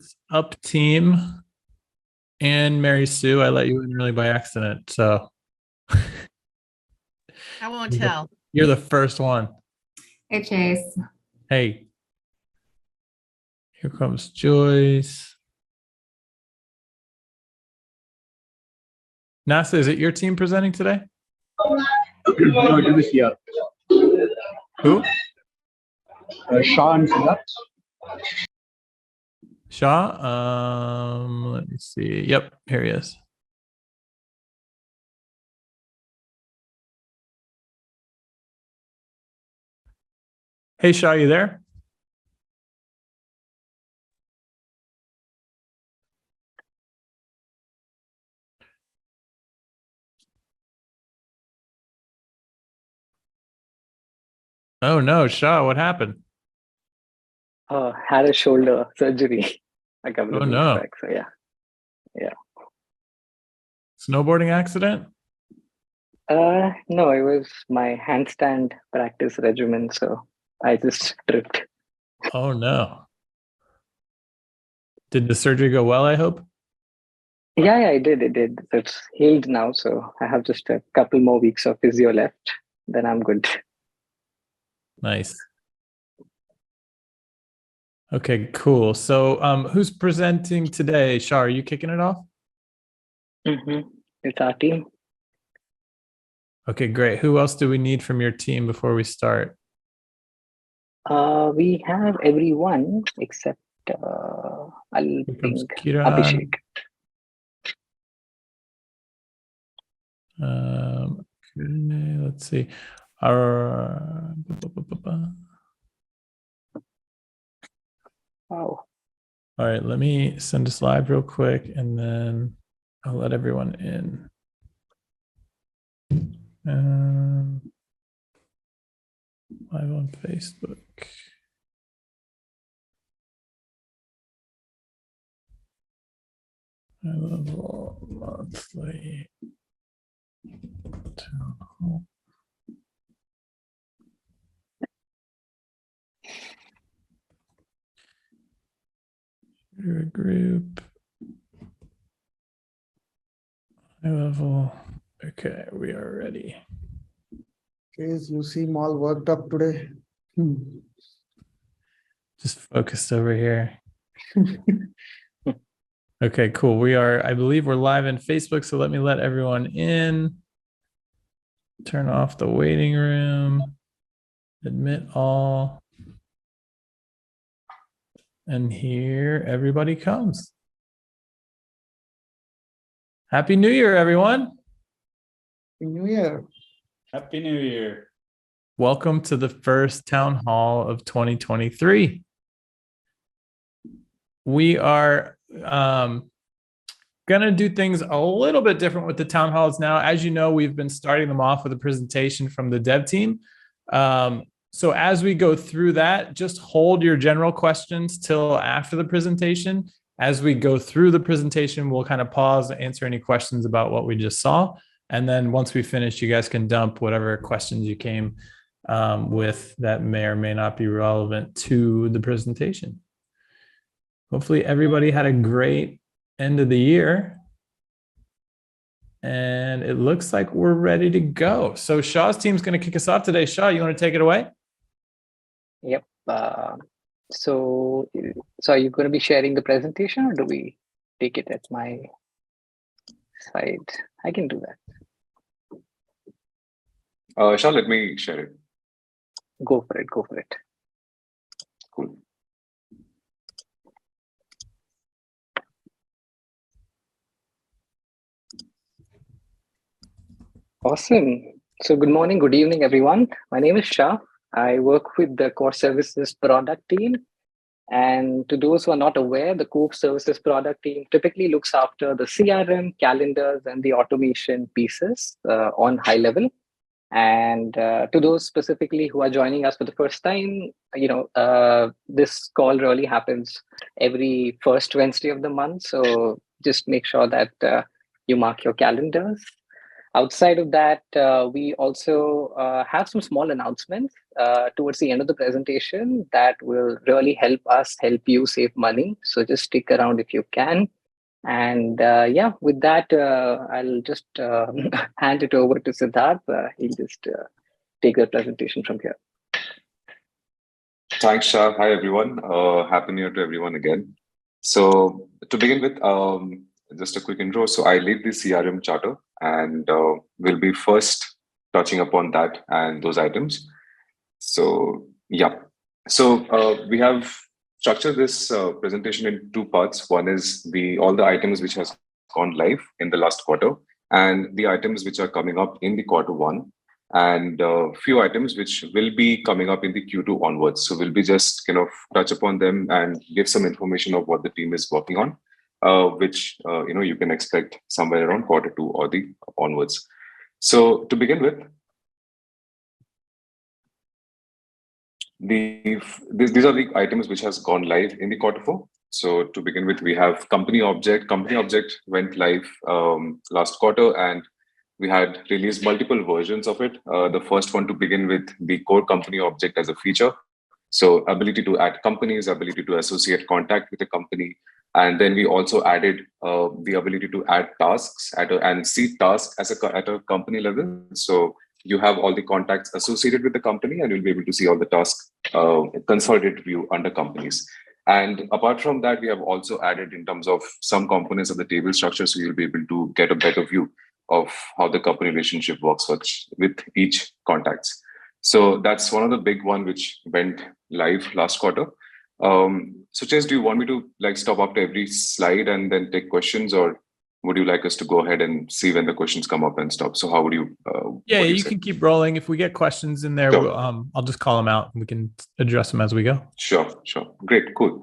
What's up, team? And Mary Sue, I let you in early by accident, so I won't tell. you're the first one. Hey, Chase. Hey, here comes Joyce. NASA, is it your team presenting today? No, it is here. Who? Shah and Siddharth. Shaw. Let me see. Yep, here he is. Hey, Shaw, you there? Oh no, Shaw, what happened? Had a shoulder surgery a couple of weeks back. So yeah. Snowboarding accident? No, it was my handstand practice regimen, so I just tripped. Oh no. Did the surgery go well, I hope? Yeah, it did. It's healed now, so I have just a couple more weeks of physio left. Then I'm good. Nice. Okay, cool. So who's presenting today? Shaw, are you kicking it off? It's our team. Okay, great. Who else do we need from your team before we start? We have everyone except I'll think Kiran. Abhishek. Okay, let's see. Wow. All right, let me send us live real quick and then I'll let everyone in. Live on Facebook. I love all monthly town hall. Share a group. High level. Okay, we are ready. Chase, you seem all worked up today. Just focused over here. Okay, cool. I believe we're live in Facebook, so let me let everyone in. Turn off the waiting room. Admit all. And here everybody comes. Happy New Year, everyone. Happy New Year. Happy New Year. Welcome to the first town hall of 2023. We are going to do things a little bit different with the town halls now. As you know, we've been starting them off with a presentation from the dev team. So as we go through that, just hold your general questions till after the presentation. As we go through the presentation, we'll kind of pause and answer any questions about what we just saw. And then once we finish, you guys can dump whatever questions you came with that may or may not be relevant to the presentation. Hopefully everybody had a great end of the year. And it looks like we're ready to go. So Shaw's team's going to kick us off today. Shaw, you want to take it away? Yep. So are you going to be sharing the presentation or do we take it at my side? I can do that. Shah, let me share it. Go for it. Cool. Awesome. So good morning, good evening, everyone. My name is Shah. I work with the core services product team. And to those who are not aware, the core services product team typically looks after the CRM, calendars, and the automation pieces on high level. And to those specifically who are joining us for the first time, this call really happens every first Wednesday of the month. So just make sure that you mark your calendars. Outside of that, we also have some small announcements towards the end of the presentation that will really help us help you save money. So just stick around if you can. And yeah, with that, I'll just hand it over to Siddharth. He'll just take the presentation from here. Thanks, Shah. Hi, everyone. Happy New Year to everyone again. So to begin with, just a quick intro. So I lead the CRM charter, and we'll be first touching upon that and those items. So yeah. So we have structured this presentation in two parts. One is all the items which has gone live in the last quarter, and the items which are coming up in the quarter one, and a few items which will be coming up in the Q2 onwards. So we'll be just kind of touch upon them and give some information of what the team is working on, which you can expect somewhere around quarter two or the onwards. So to begin with, these are the items which has gone live in the quarter four. So to begin with, we have company object. Company object went live last quarter, and we had released multiple versions of it. The first one to begin with, the core company object as a feature. So ability to add companies, ability to associate contact with a company. And then we also added the ability to add tasks and see tasks at a company level. So you have all the contacts associated with the company, and you'll be able to see all the tasks consolidated view under companies. And apart from that, we have also added in terms of some components of the table structure, so you'll be able to get a better view of how the company relationship works with each contacts. So that's one of the big one which went live last quarter. So Chase, do you want me to stop after every slide and then take questions, or would you like us to go ahead and see when the questions come up and stop? So how would you? Yeah, you can keep rolling. If we get questions in there, sure. I'll just call them out and we can address them as we go. Sure. Great, cool.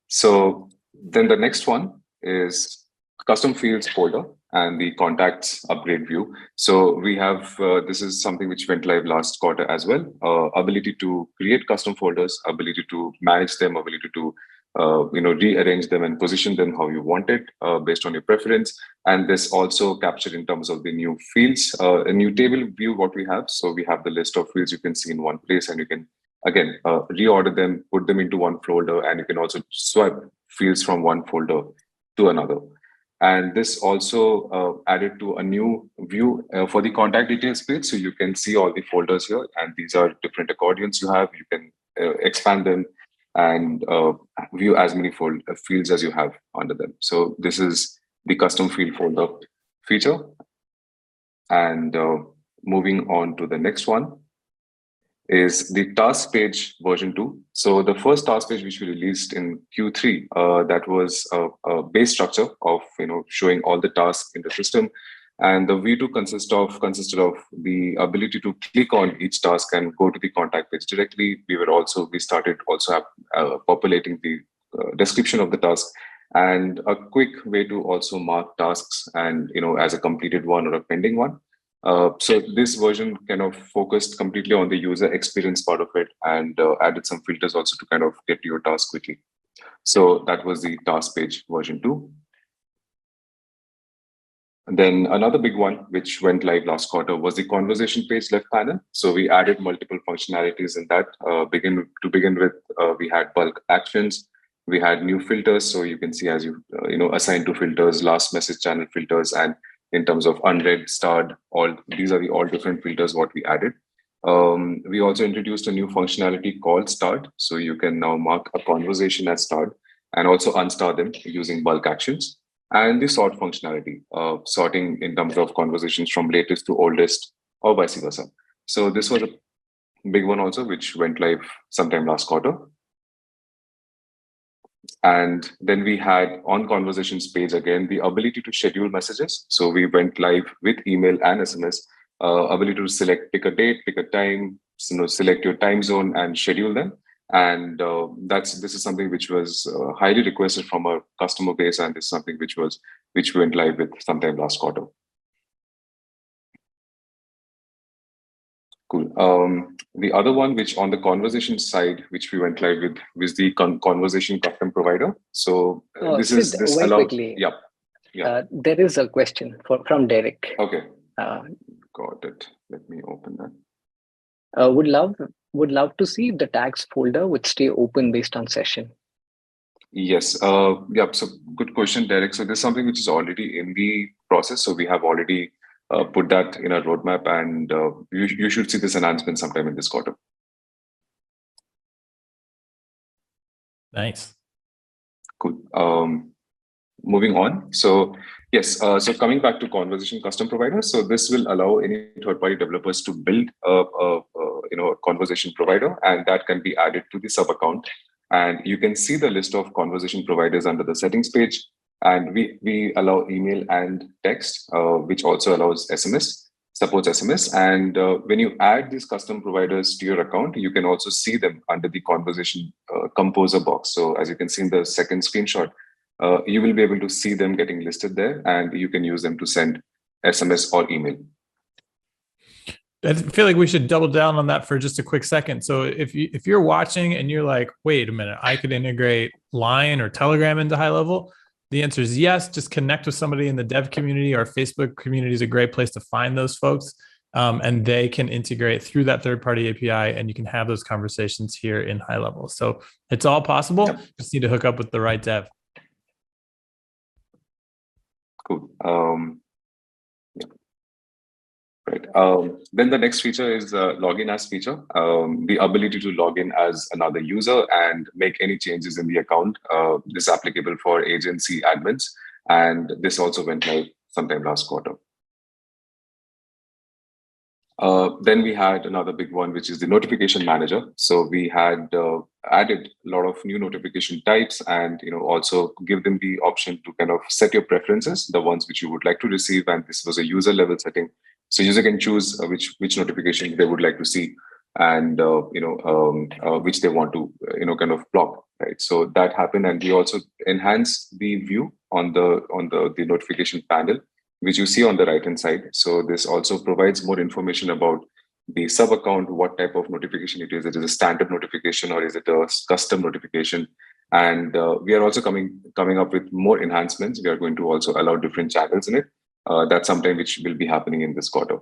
So then the next one is custom fields folder and the contacts upgrade view. So we have, this is something which went live last quarter as well. Ability to create custom folders, ability to manage them, ability to rearrange them and position them how you want it based on your preference. And this also captured in terms of the new fields, a new table view what we have. So we have the list of fields you can see in one place, and you can again reorder them, put them into one folder, and you can also swap fields from one folder to another. And this also added to a new view for the contact details page. So you can see all the folders here, and these are different accordions you have. You can expand them and view as many fields as you have under them. So this is the custom field folder feature. And moving on to the next one is the task page version 2. So the first task page which we released in Q3, that was a base structure of showing all the tasks in the system. And the V2 consisted of the ability to click on each task and go to the contact page directly. We started populating the description of the task and a quick way to also mark tasks and as a completed one or a pending one. So this version kind of focused completely on the user experience part of it, and added some filters also to kind of get to your task quickly. So that was the task page version 2. And then another big one which went live last quarter was the conversation page left panel. So we added multiple functionalities in that. To begin with, we had bulk actions. We had new filters, so you can see as you assign to filters, last message channel filters, and in terms of unread, starred, these are all different filters what we added. We also introduced a new functionality called starred. So you can now mark a conversation as starred and also unstar them using bulk actions. And the sort functionality, sorting in terms of conversations from latest to oldest or vice versa. So this was a big one also, which went live sometime last quarter. And then we had on conversations page again, the ability to schedule messages. So we went live with email and SMS, ability to pick a date, pick a time, select your time zone and schedule them. And this is something which was highly requested from our customer base, and this is something which went live with sometime last quarter. Cool. The other one, which on the conversation side, which we went live with, was the conversation custom provider. So this Sid, allows. quickly. Yeah. There is a question from Derek. Okay. Got it. Let me open that. Would love to see if the tags folder would stay open based on session. Yes. Yeah. So good question, Derek. So this is something which is already in the process. So we have already put that in our roadmap, and you should see this announcement sometime in this quarter. Nice. Cool. Moving on. So yes. So coming back to conversation custom providers. So this will allow any third-party developers to build a conversation provider, and that can be added to the sub account. And you can see the list of conversation providers under the settings page. And we allow email and text, which also allows SMS, supports SMS. And when you add these custom providers to your account, you can also see them under the conversation composer box. So as you can see in the second screenshot, you will be able to see them getting listed there, and you can use them to send SMS or email. I feel like we should double down on that for just a quick second. So if you're watching and you're like, wait a minute, I could integrate Line or Telegram into High Level, the answer is yes. Just connect with somebody in the dev community. Our Facebook community is a great place to find those folks, and they can integrate through that third-party API, and you can have those conversations here in High Level. So it's all possible. Yep. Just need to hook up with the right dev. Cool. Yeah. Right. Then the next feature is login as feature. The ability to log in as another user and make any changes in the account. This is applicable for agency admins, and this also went live sometime last quarter. Then we had another big one, which is the notification manager. So we had added a lot of new notification types, and also give them the option to kind of set your preferences, the ones which you would like to receive. And this was a user level setting, so user can choose which notification they would like to see, and which they want to kind of block. Right. So that happened, and we also enhanced the view on the notification panel, which you see on the right-hand side. So this also provides more information about the sub account, what type of notification it is. It is a standard notification, or is it a custom notification? And we are also coming up with more enhancements. We are going to also allow different channels in it. That's something which will be happening in this quarter.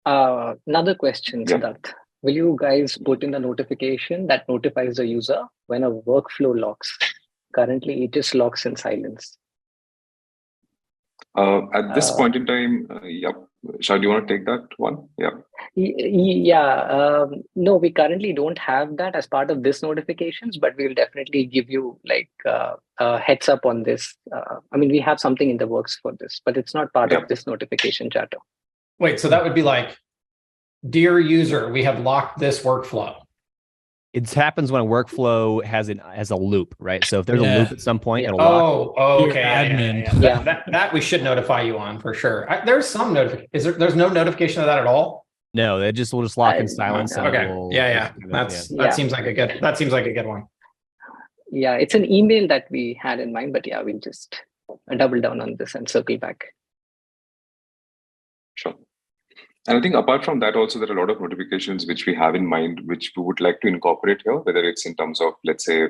Another question, Yeah. Siddharth. Will you guys put in a notification that notifies the user when a workflow locks? Currently, it just locks in silence. At this point in time, yep. Shah, do you want to take that one? Yeah. Yeah. No, we currently don't have that as part of this notifications, but we will definitely give you like a heads up on this. I mean, we have something in the works for this, but it's not part of this notification chatter. Wait, so that would be like, dear user, we have locked this workflow. It happens when a workflow has a loop, right? So if there's a loop at some point, it'll lock. Oh, okay. Dear admin. Yeah. That we should notify you on for sure. There's some notification. There's no notification of that at all? No, we'll just lock in silence. And Okay. we'll That seems like a good one. Yeah, it's an email that we had in mind, but yeah, we'll just double down on this and circle back. Sure. And I think apart from that, also there are a lot of notifications which we have in mind, which we would like to incorporate here, whether it's in terms of, let's say,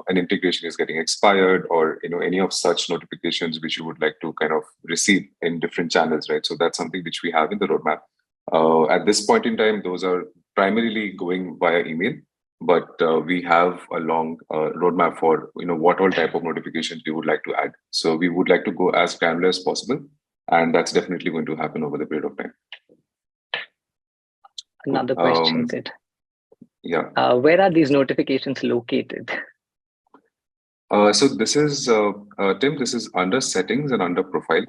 an integration is getting expired, or any of such notifications which you would like to kind of receive in different channels, right? So that's something which we have in the roadmap. At this point in time, those are primarily going via email, but we have a long roadmap for what all type of notifications we would like to add. So we would like to go as granular as possible, and that's definitely going to happen over the period of time. Another question, Sid. Yeah. Where are these notifications located? So this is, Tim, this is under settings and under profile.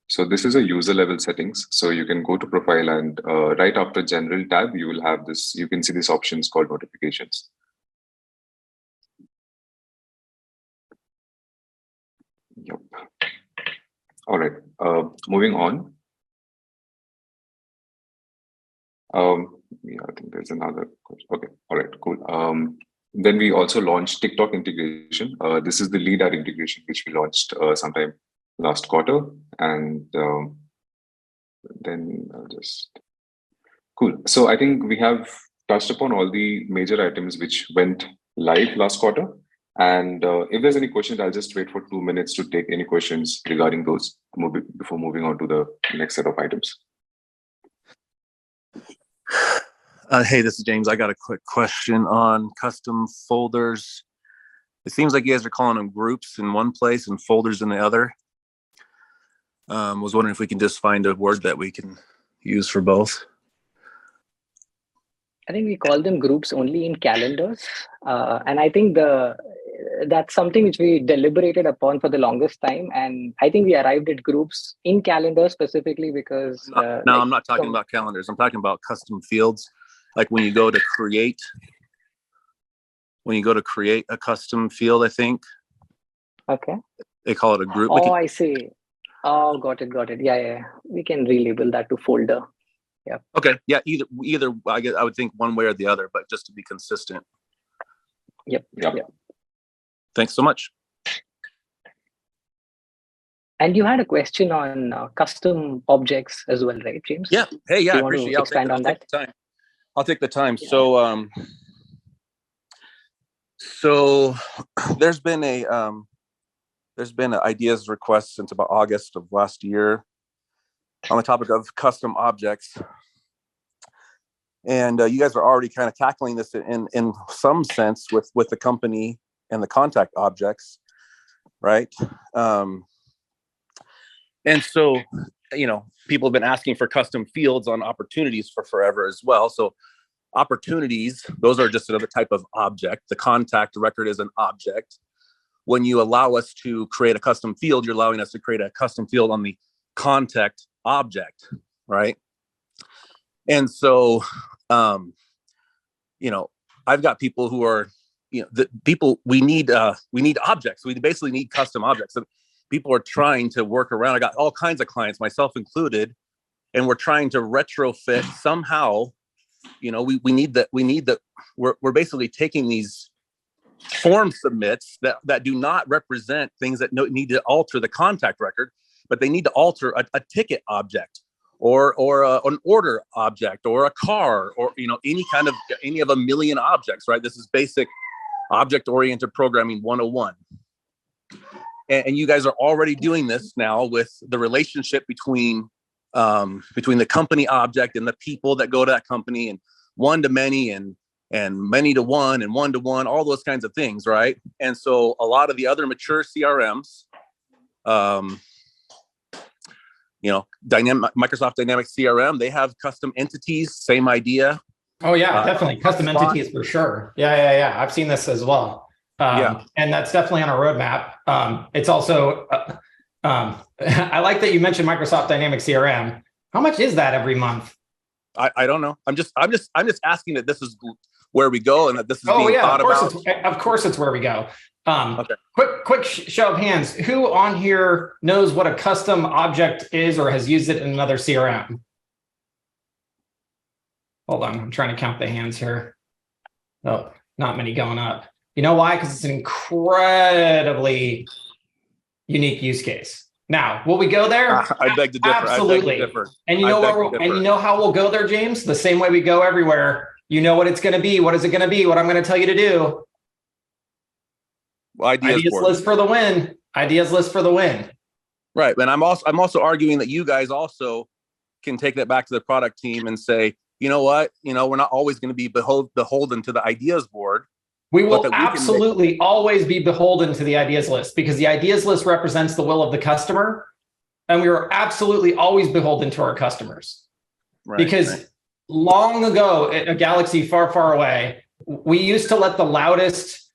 So this is a user level settings. So you can go to profile, and right after general tab, you will have this, you can see these options called notifications. Yep. All right. Moving on. Yeah, I think there's another question. Okay. All right, cool. Then we also launched TikTok integration. This is the lead ad integration, which we launched sometime last quarter. And then I'll just, cool. So I think we have touched upon all the major items which went live last quarter. And if there's any questions, I'll just wait for 2 minutes to take any questions regarding those before moving on to the next set of items. Hey, this is James. I got a quick question on custom folders. It seems like you guys are calling them groups in one place and folders in the other. Was wondering if we can just find a word that we can use for both. I think we call them groups only in calendars. And I think that's something which we deliberated upon for the longest time. And I think we arrived at groups in calendars specifically because... No, I'm not talking about calendars. I'm talking about custom fields. Like when you go to create a custom field, I think. Okay. They call it a group. Oh, I see. Oh, got it. Yeah. We can relabel that to folder. Yeah. Okay. Yeah. Either. I would think one way or the other, but just to be consistent. Yep. Thanks so much. And you had a question on custom objects as well, right, James? Yeah. Hey, yeah. Do I you want to appreciate it. expand on that? I'll take the time. Yeah. So there's been an ideas request since about August of last year on the topic of custom objects. And you guys are already kind of tackling this in some sense with the company and the contact objects, right? And so, people have been asking for custom fields on opportunities for forever as well. So opportunities, those are just another type of object. The contact record is an object. When you allow us to create a custom field, you're allowing us to create a custom field on the contact object, right? And so, I've got people who are, we need objects. We basically need custom objects. And people are trying to work around. I got all kinds of clients, myself included, and we're trying to retrofit somehow. We're basically taking these form submits that do not represent things that need to alter the contact record, but they need to alter a ticket object or an order object or a car or any of a million objects, right? This is basic object-oriented programming 101. And you guys are already doing this now with the relationship between the company object and the people that go to that company, and one to many and many to one and one to one, all those kinds of things, right? And so a lot of the other mature CRMs, Microsoft Dynamics CRM, they have custom entities, same idea. Oh yeah, definitely custom entities for sure. Yeah. I've seen this as well. And that's definitely on our roadmap. It's also, I like that you mentioned Microsoft Dynamics CRM. How much is that every month? I don't know. I'm just asking that this is where we go and that this is being thought about. Of course it's where we go. Okay. Quick show of hands. Who on here knows what a custom object is or has used it in another CRM? Hold on, I'm trying to count the hands here. Oh, not many going up. You know why? Because it's an incredibly unique use case. Now, will we go there? I beg to differ. Absolutely. I beg to differ. And you know and you know how we'll go there, James? The same way we go everywhere. You know what it's going to be. What is it going to be? What I'm going to tell you to do. Ideas list for the win. Ideas list for the win. Right. And I'm also arguing that you guys also can take that back to the product team and say, you know what? We're not always going to be beholden to the ideas board. We will absolutely always be beholden to the ideas list because the ideas list represents the will of the customer. And we are absolutely always beholden to our customers. Right, because long ago, in a galaxy far, far away, we used to let the loudest,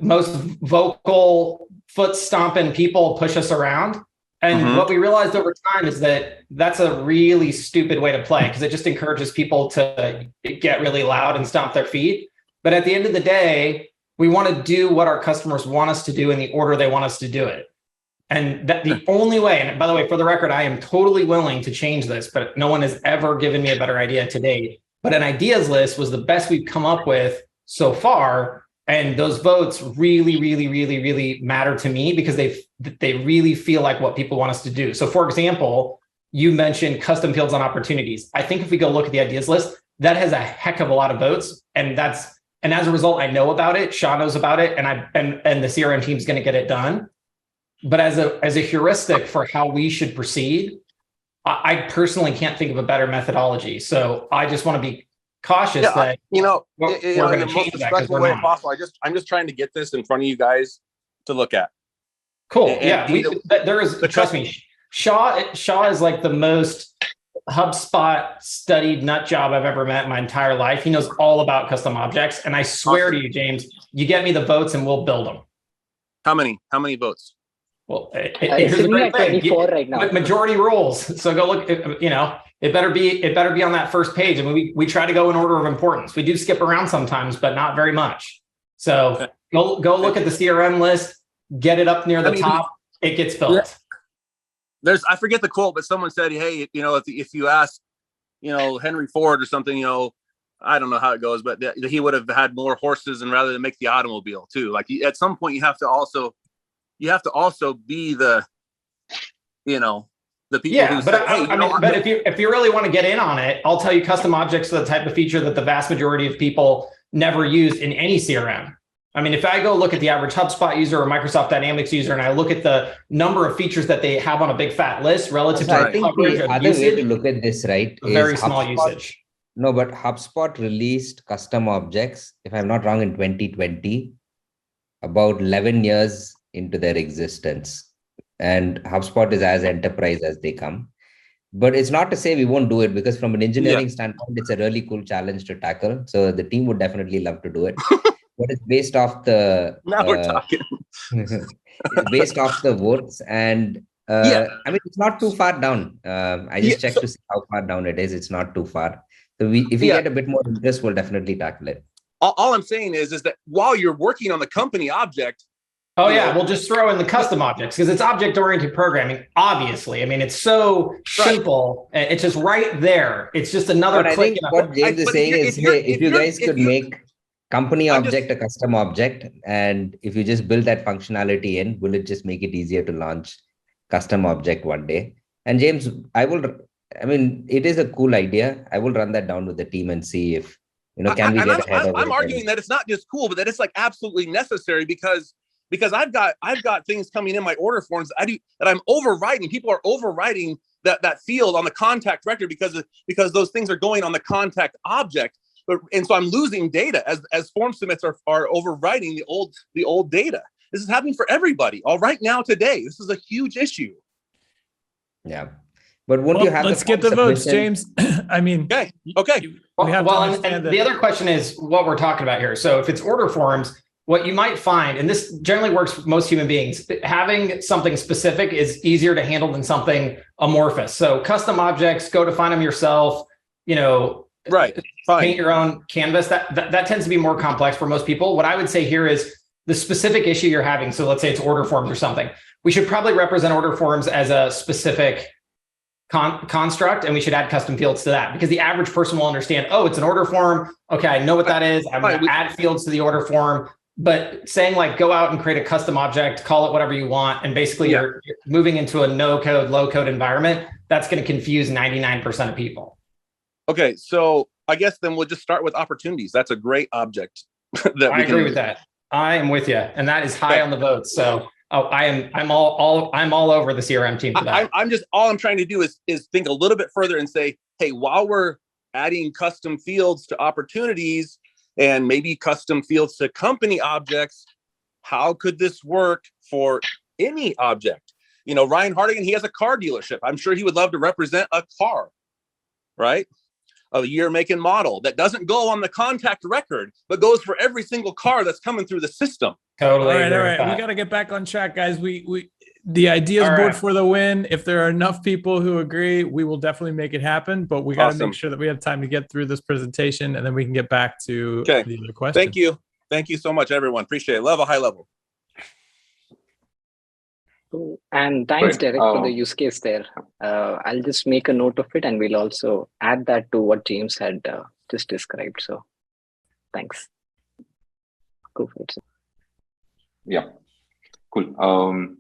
most vocal, foot stomping people push us around. And what we realized over time is that that's a really stupid way to play because it just encourages people to get really loud and stomp their feet. But at the end of the day, we want to do what our customers want us to do in the order they want us to do it. And that the only way, and by the way, for the record, I am totally willing to change this, but no one has ever given me a better idea to date. But an ideas list was the best we've come up with so far. And those votes really, really, really, really matter to me because they really feel like what people want us to do. So for example, you mentioned custom fields on opportunities. I think if we go look at the ideas list, that has a heck of a lot of votes. And that's And as a result, I know about it. Shaw knows about it, and the CRM team is going to get it done. But as a heuristic for how we should proceed, I personally can't think of a better methodology. So I just want to be cautious that you know, we're in going the to most change that because respectful we're way not. possible. I'm just trying to get this in front of you guys to look at. Cool. And Yeah, there is. Trust me, Shaw is like the most HubSpot studied nut job I've ever met in my entire life. He knows all about custom objects, and I swear to you, James, you get me the votes and we'll build them. How many votes? Well, It's here's a sitting great at thing. 24 right now. Majority rules. So go look. It better be on that first page. I mean, we try to go in order of importance. We do skip around sometimes, but not very much. So go look at the CRM list. Get it up near the top. It gets built. I forget the quote, but someone said, "Hey, if you ask, Henry Ford or something, I don't know how it goes, but he would have had more horses, and rather than make the automobile too. Like at some point, you have to also be the, the people who say, hey, but if you really want to get in on it, I'll tell you, custom objects are the type of feature that the vast majority of people never use in any CRM. I mean, if I go look at the average HubSpot user or Microsoft Dynamics user, and I look at the number of features that they have on a big fat list relative to I think coverage the of other way to usage, look at this, right, is very small HubSpot. usage. No, but HubSpot released custom objects, if I'm not wrong, in 2020, about 11 years into their existence. And HubSpot is as enterprise as they come. But it's not to say we won't do it, because from an engineering standpoint, it's a really cool challenge to tackle. So the team would definitely love to do it. But it's based off the now we're talking. it's based off the votes, and I mean, it's not too far down. I just checked to see how far down it is. It's not too far. So if we get a bit more interest, we'll definitely tackle it. All I'm saying is that while you're working on the company object, we'll just throw in the custom objects because it's object-oriented programming. Obviously, I mean, it's so simple. It's just right there. It's just another But click. I think what James is saying is, hey, if you guys could make company object a custom object, and if you just build that functionality in, will it just make it easier to launch custom object one day? And James, I mean, it is a cool idea. I will run that down with the team and see if, can we get ahead of it? I'm arguing that it's not just cool, but that it's like absolutely necessary because I've got things coming in my order forms that I'm overriding. People are overriding that field on the contact record because those things are going on the contact object. And so I'm losing data as form submits are overwriting the old data. This is happening for everybody. All right now today, this is a huge issue. Yeah, but won't you have? Let's get the votes, James. I mean, okay. And the other question is what we're talking about here. So if it's order forms, what you might find, and this generally works for most human beings, having something specific is easier to handle than something amorphous. So custom objects, go define them yourself. Right. Fine. Paint your own canvas. That tends to be more complex for most people. What I would say here is the specific issue you're having. So let's say it's order forms or something. We should probably represent order forms as a specific construct, and we should add custom fields to that, because the average person will understand, oh, it's an order form. Okay, I know what that is. I'm going to add fields to the order form. But saying like, go out and create a custom object, call it whatever you want, and basically you're moving into a no-code, low-code environment, that's going to confuse 99% of people. Okay, so I guess then we'll just start with opportunities. That's a great object. I agree with that. I am with you, and that is high on the votes. So I'm all over the CRM team for that. All I'm trying to do is think a little bit further and say, hey, while we're adding custom fields to opportunities and maybe custom fields to company objects, how could this work for any object? Ryan Hardigan, he has a car dealership. I'm sure he would love to represent a car, right? A year, make, and model that doesn't go on the contact record, but goes for every single car that's coming through the system. Totally. All right. We got to get back on track, guys. The ideas board for the win. If there are enough people who agree, we will definitely make it happen. But we got to make sure that we have time to get through this presentation, and then we can get back to the other question. Thank you so much, everyone. Appreciate it. High level. And thanks, Derek, for the use case there. I'll just make a note of it, and we'll also add that to what James had just described. So thanks. Go for it. Yeah, cool.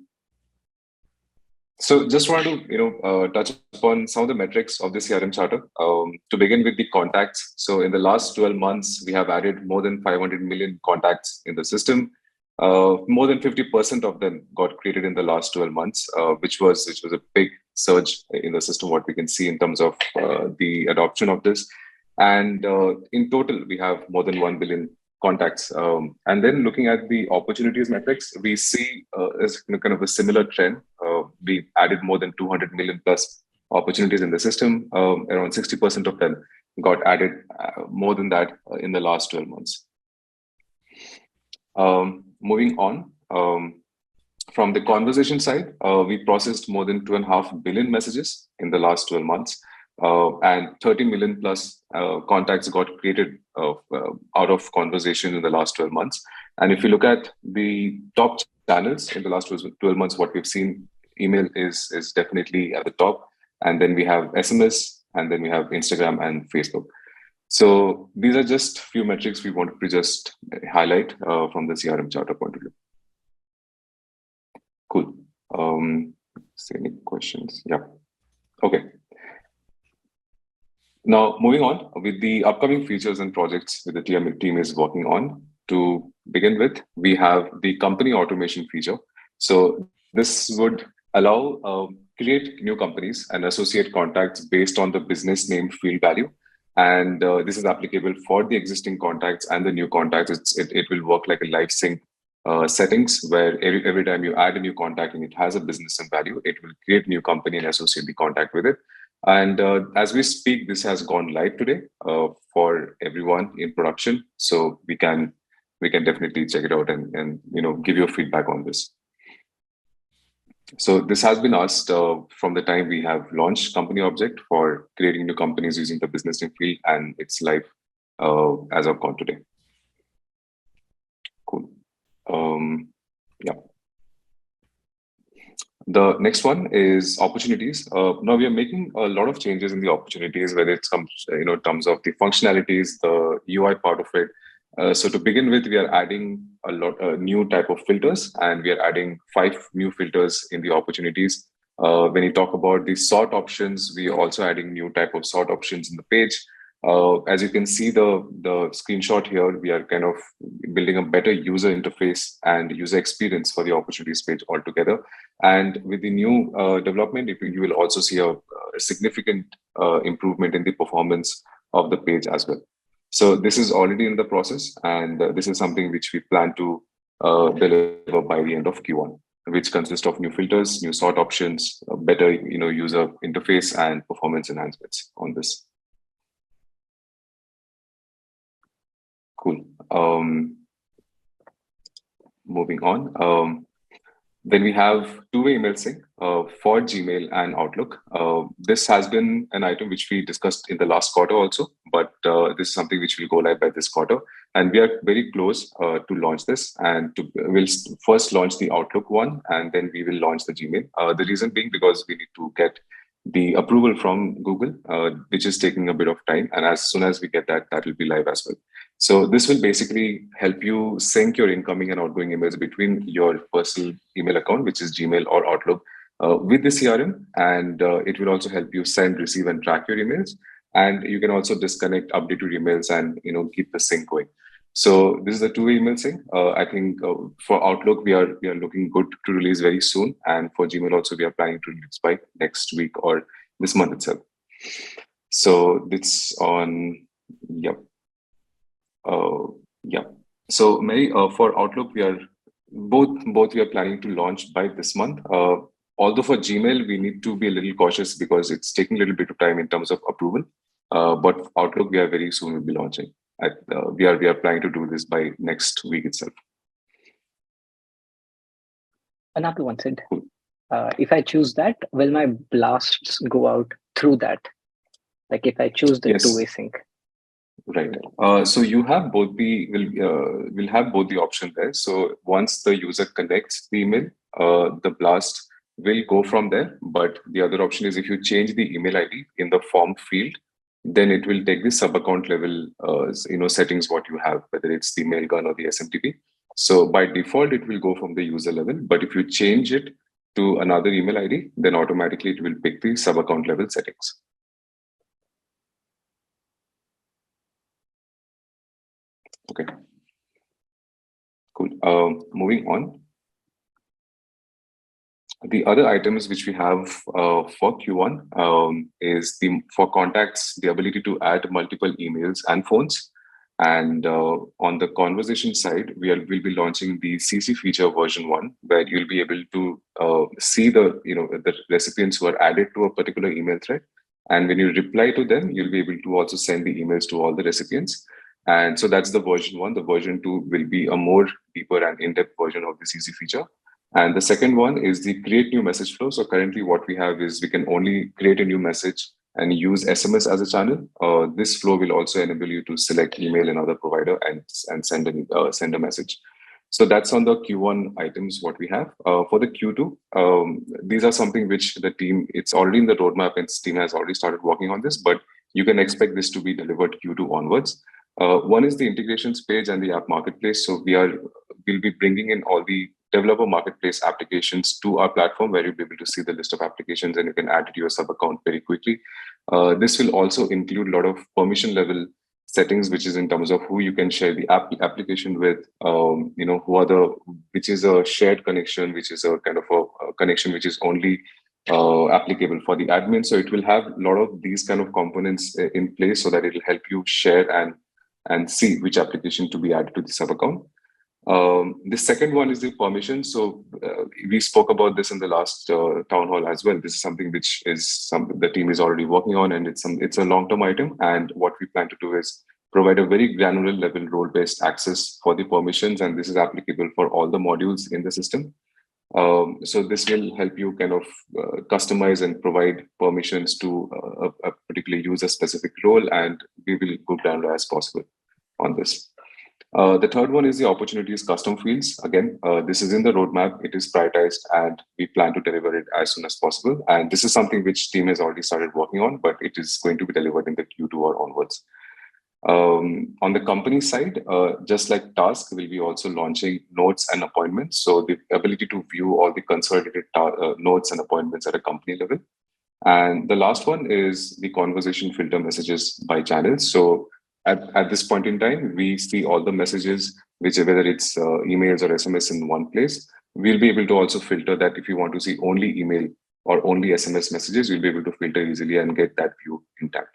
So just want to touch upon some of the metrics of the CRM charter. To begin with the contacts. So in the last 12 months, we have added more than 500 million contacts in the system. More than 50% of them got created in the last 12 months, which was a big surge in the system. What we can see in terms of the adoption of this, and in total, we have more than 1 billion contacts. And then looking at the opportunities metrics, we see is kind of a similar trend. We added more than 200 million plus opportunities in the system. Around 60% of them got added more than that in the last 12 months. Moving on, from the conversation side, we processed more than 2.5 billion messages in the last 12 months. And 30 million plus contacts got created out of conversation in the last 12 months. And if you look at the top channels in the last 12 months, what we've seen, email is definitely at the top. And then we have SMS, and then we have Instagram and Facebook. So these are just a few metrics we wanted to just highlight from the CRM charter point of view. Cool. See any questions? Yeah. Okay. Now, moving on with the upcoming features and projects that the team is working on. To begin with, we have the company automation feature. So this would allow create new companies and associate contacts based on the business name field value. And this is applicable for the existing contacts and the new contacts. It will work like a live sync settings where every time you add a new contact and it has a business name value, it will create a new company and associate the contact with it. And as we speak, this has gone live today for everyone in production. So we can definitely check it out and give your feedback on this. So this has been asked from the time we have launched company object for creating new companies using the business name field, and it's live as of call today. Cool. Yeah. The next one is opportunities. Now we are making a lot of changes in the opportunities, whether it comes, in terms of the functionalities, the UI part of it. So to begin with, we are adding a lot new type of filters, and we are adding 5 new filters in the opportunities. When you talk about the sort options, we are also adding new type of sort options in the page. As you can see the screenshot here, we are kind of building a better user interface and user experience for the opportunities page altogether. And with the new development, you will also see a significant improvement in the performance of the page as well. So this is already in the process, and this is something which we plan to deliver by the end of Q1, which consists of new filters, new sort options, a better user interface, and performance enhancements on this. Cool. Moving on. Then we have two-way email sync for Gmail and Outlook. This has been an item which we discussed in the last quarter also, but this is something which will go live by this quarter. And we are very close to launch this. And we'll first launch the Outlook one, and then we will launch the Gmail. The reason being because we need to get the approval from Google, which is taking a bit of time. And as soon as we get that, that will be live as well. So this will basically help you sync your incoming and outgoing emails between your personal email account, which is Gmail or Outlook, with the CRM. And it will also help you send, receive, and track your emails. And you can also disconnect, update your emails, and keep the sync going. So this is a two-way email sync. I think for Outlook, we are looking good to release very soon. And for Gmail also, we are planning to release by next week or this month itself. So it's on, yep. Yeah. So Mary, for Outlook, we are both we are planning to launch by this month. Although for Gmail, we need to be a little cautious because it's taking a little bit of time in terms of approval. But Outlook, we are very soon will be launching. We are planning to do this by next week itself. Anapi once said, if I choose that, will my blasts go out through that? Like if I choose the two-way sync. Right. So you have both will have both the option there. So once the user connects the email, the blast will go from there. But the other option is if you change the email ID in the form field, then it will take the sub account level, settings what you have, whether it's the Mailgun or the SMTP. So by default, it will go from the user level. But if you change it to another email ID, then automatically it will pick the sub-account level settings. Okay, cool. Moving on. The other items which we have for Q1 is for contacts, the ability to add multiple emails and phones. And on the conversation side, we'll be launching the CC feature version 1, where you'll be able to see the recipients who are added to a particular email thread. And when you reply to them, you'll be able to also send the emails to all the recipients. And so that's the version 1. The version 2 will be a more deeper and in-depth version of the CC feature. And the second one is the create new message flow. So currently what we have is we can only create a new message and use SMS as a channel. This flow will also enable you to select email another provider and send a message. So that's on the Q1 items what we have. For the Q2, these are something which the team, it's already in the roadmap and team has already started working on this, but you can expect this to be delivered Q2 onwards. One is the integrations page and the app marketplace. So we'll be bringing in all the developer marketplace applications to our platform, where you'll be able to see the list of applications and you can add it to your sub account very quickly. This will also include a lot of permission level settings, which is in terms of who you can share the application with, which is a shared connection, which is a kind of a connection which is only applicable for the admin. So it will have a lot of these kind of components in place so that it will help you share and see which application to be added to the sub account. The second one is the permission. So we spoke about this in the last town hall as well. This is something which is something the team is already working on, and it's a long-term item. And what we plan to do is provide a very granular level role-based access for the permissions, and this is applicable for all the modules in the system. So this will help you kind of customize and provide permissions to a particular user-specific role, and we will go granular as possible on this. The third one is the opportunities custom fields. Again, this is in the roadmap. It is prioritized, and we plan to deliver it as soon as possible. And this is something which team has already started working on, but it is going to be delivered in the Q2 or onwards. On the company side, just like Task, we'll be also launching notes and appointments. So the ability to view all the consolidated notes and appointments at a company level. And the last one is the conversation filter messages by channels. So at this point in time, we see all the messages, whether it's emails or SMS in one place. We'll be able to also filter that. If you want to see only email or only SMS messages, we'll be able to filter easily and get that view intact.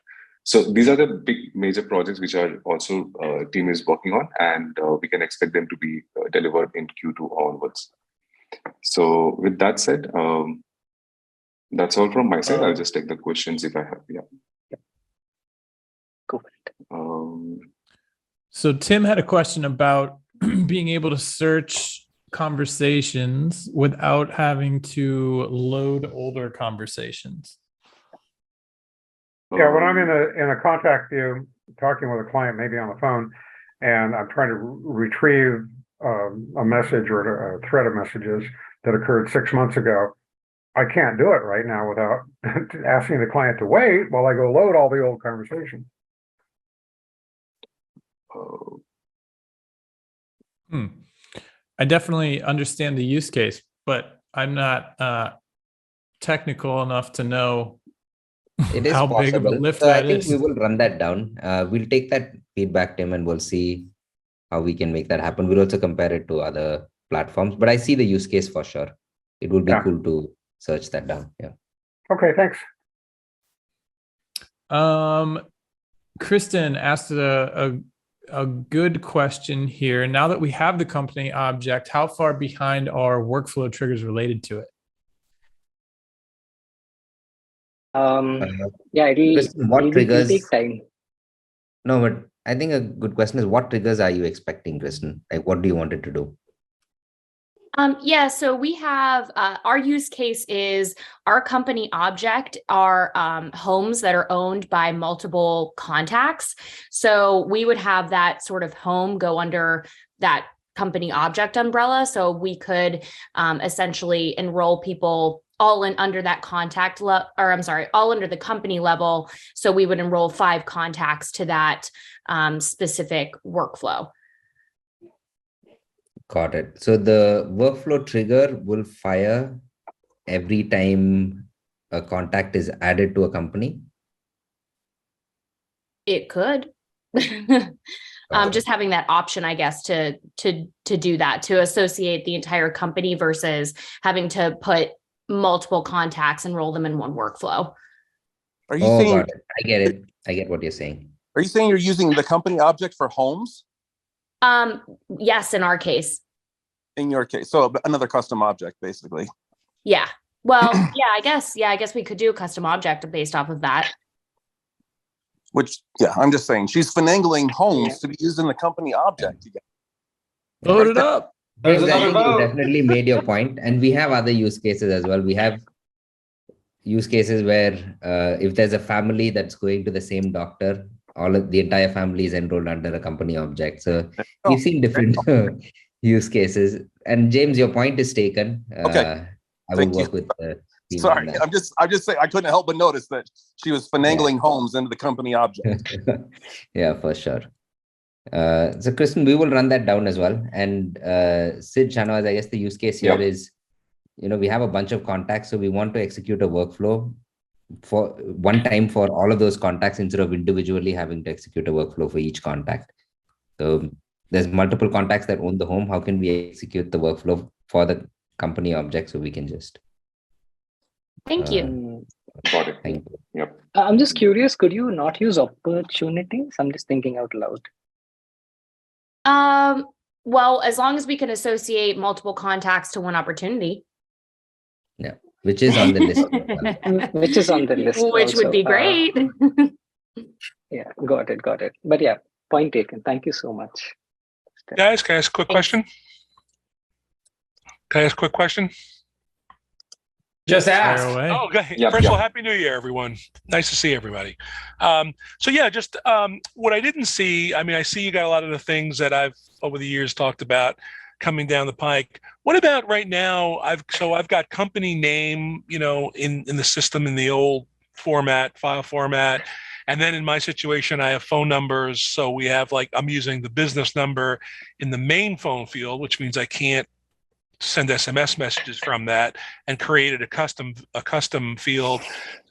So these are the big major projects which are also team is working on, and we can expect them to be delivered in Q2 onwards. So with that said, that's all from my side. I'll just take the questions if I have. Yeah. Cool. So Tim had a question about being able to search conversations without having to load older conversations. Yeah, when I'm in a contact view, talking with a client, maybe on the phone, and I'm trying to retrieve a message or a thread of messages that occurred 6 months ago, I can't do it right now without asking the client to wait while I go load all the old conversation. I definitely understand the use case, but I'm not technical enough to know it is how possible. big of a lift So that I think is. we will run that down. We'll take that feedback, Tim, and we'll see how we can make that happen. We'll also compare it to other platforms, but I see the use case for sure. It would be cool to search that down. Yeah. Okay, thanks. Kristen asked a good question here. Now that we have the company object, how far behind are workflow triggers related to it? Yeah, Kristen, what triggers? It'll take time. No, but I think a good question is, what triggers are you expecting, Kristen? Like, what do you want it to do? Yeah, so we have our use case is our company object are homes that are owned by multiple contacts. So we would have that sort of home go under that company object umbrella. So we could essentially enroll people all in under that contact all under the company level. So we would enroll 5 contacts to that specific workflow. Got it. So the workflow trigger will fire every time a contact is added to a company? It could. Just having that option, I guess, to do that, to associate the entire company versus having to put multiple contacts and roll them in one workflow. Are you Oh, saying, got it. I get it. I get what you're saying. are you saying you're using the company object for homes Yes, in our case. in your case? So another custom object, basically. Yeah. Well, I guess we could do a custom object based off of that. Which, yeah, I'm just saying she's finagling homes to be used in the company object. Vote it up. There's I another think you vote. definitely made your point, and we have other use cases as well. We have use cases where if there's a family that's going to the same doctor, the entire family is enrolled under a company object. So we've seen different use cases. And James, your point is taken. Okay. I will work with the team. Sorry, on that. I'm just saying I couldn't help but notice that she was finagling homes into the company object. Yeah, for sure. So Kristen, we will run that down as well. And Sid, Shanawaz, I guess the use case here is, we have a bunch of contacts, so we want to execute a workflow for one time for all of those contacts instead of individually having to execute a workflow for each contact. So there's multiple contacts that own the home. How can we execute the workflow for the company object so we can just... Thank you. Got it. Thank you. Yep. I'm just curious, could you not use opportunities? I'm just thinking out loud. Well, as long as we can associate multiple contacts to one opportunity. Yeah, which is on the list. Which is on the list. Which would be great. Yeah, got it. But yeah, point taken. Thank you so much. Guys, can I ask a quick question? Just ask. Oh, okay. First of all, Happy New Year, everyone. Nice to see everybody. So yeah, just what I didn't see, I mean, I see you got a lot of the things that I've over the years talked about coming down the pike. What about right now? I've got company name, in the system in the old file format. And then in my situation, I have phone numbers. So we have I'm using the business number in the main phone field, which means I can't send SMS messages from that, and created a custom field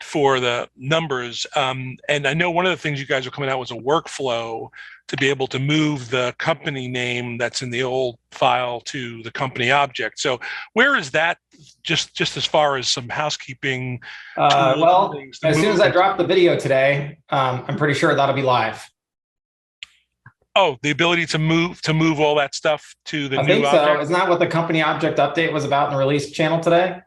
for the numbers. And I know one of the things you guys are coming out was a workflow to be able to move the company name that's in the old file to the company object. So where is that, just as far as some housekeeping? Well, as soon as I drop the video today, I'm pretty sure that'll be live. Oh, the ability to move all that stuff to the I new think so. object? Isn't that what the company object update was about in the release channel today?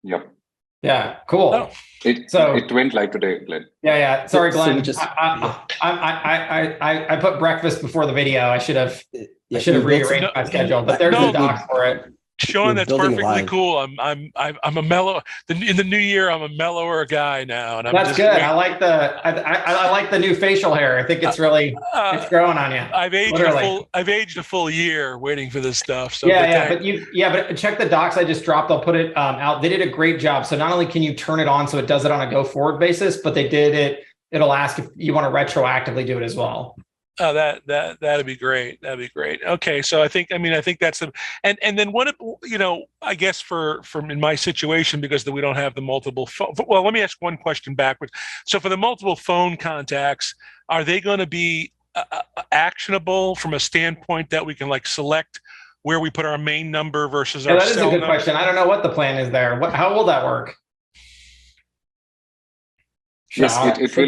Yep. Yeah, cool. Oh. It went live today, Glenn. Yeah. Sorry, Glenn. So I put breakfast before the video. I should have rearranged my schedule, but there's the doc for it. Sean, that's perfectly cool. I'm a mellow. In the new year, I'm a mellower guy now, and That's good. I like the new facial hair. I think it's really it's growing on you. I've aged a full year waiting for this stuff. So but check the docs I just dropped. I'll put it out. They did a great job. So not only can you turn it on so it does it on a go forward basis, but they did it. It'll ask if you want to retroactively do it as well. Oh, that'd be great. That'd be great. Okay, so I think that's the and then what, I guess for in my situation, because we don't have the multiple phone. Well, let me ask one question backwards. So for the multiple phone contacts, are they going to be actionable from a standpoint that we can select where we put our main number versus our that is a cell good number? question. I don't know what the plan is there. How will that work? Yes, it will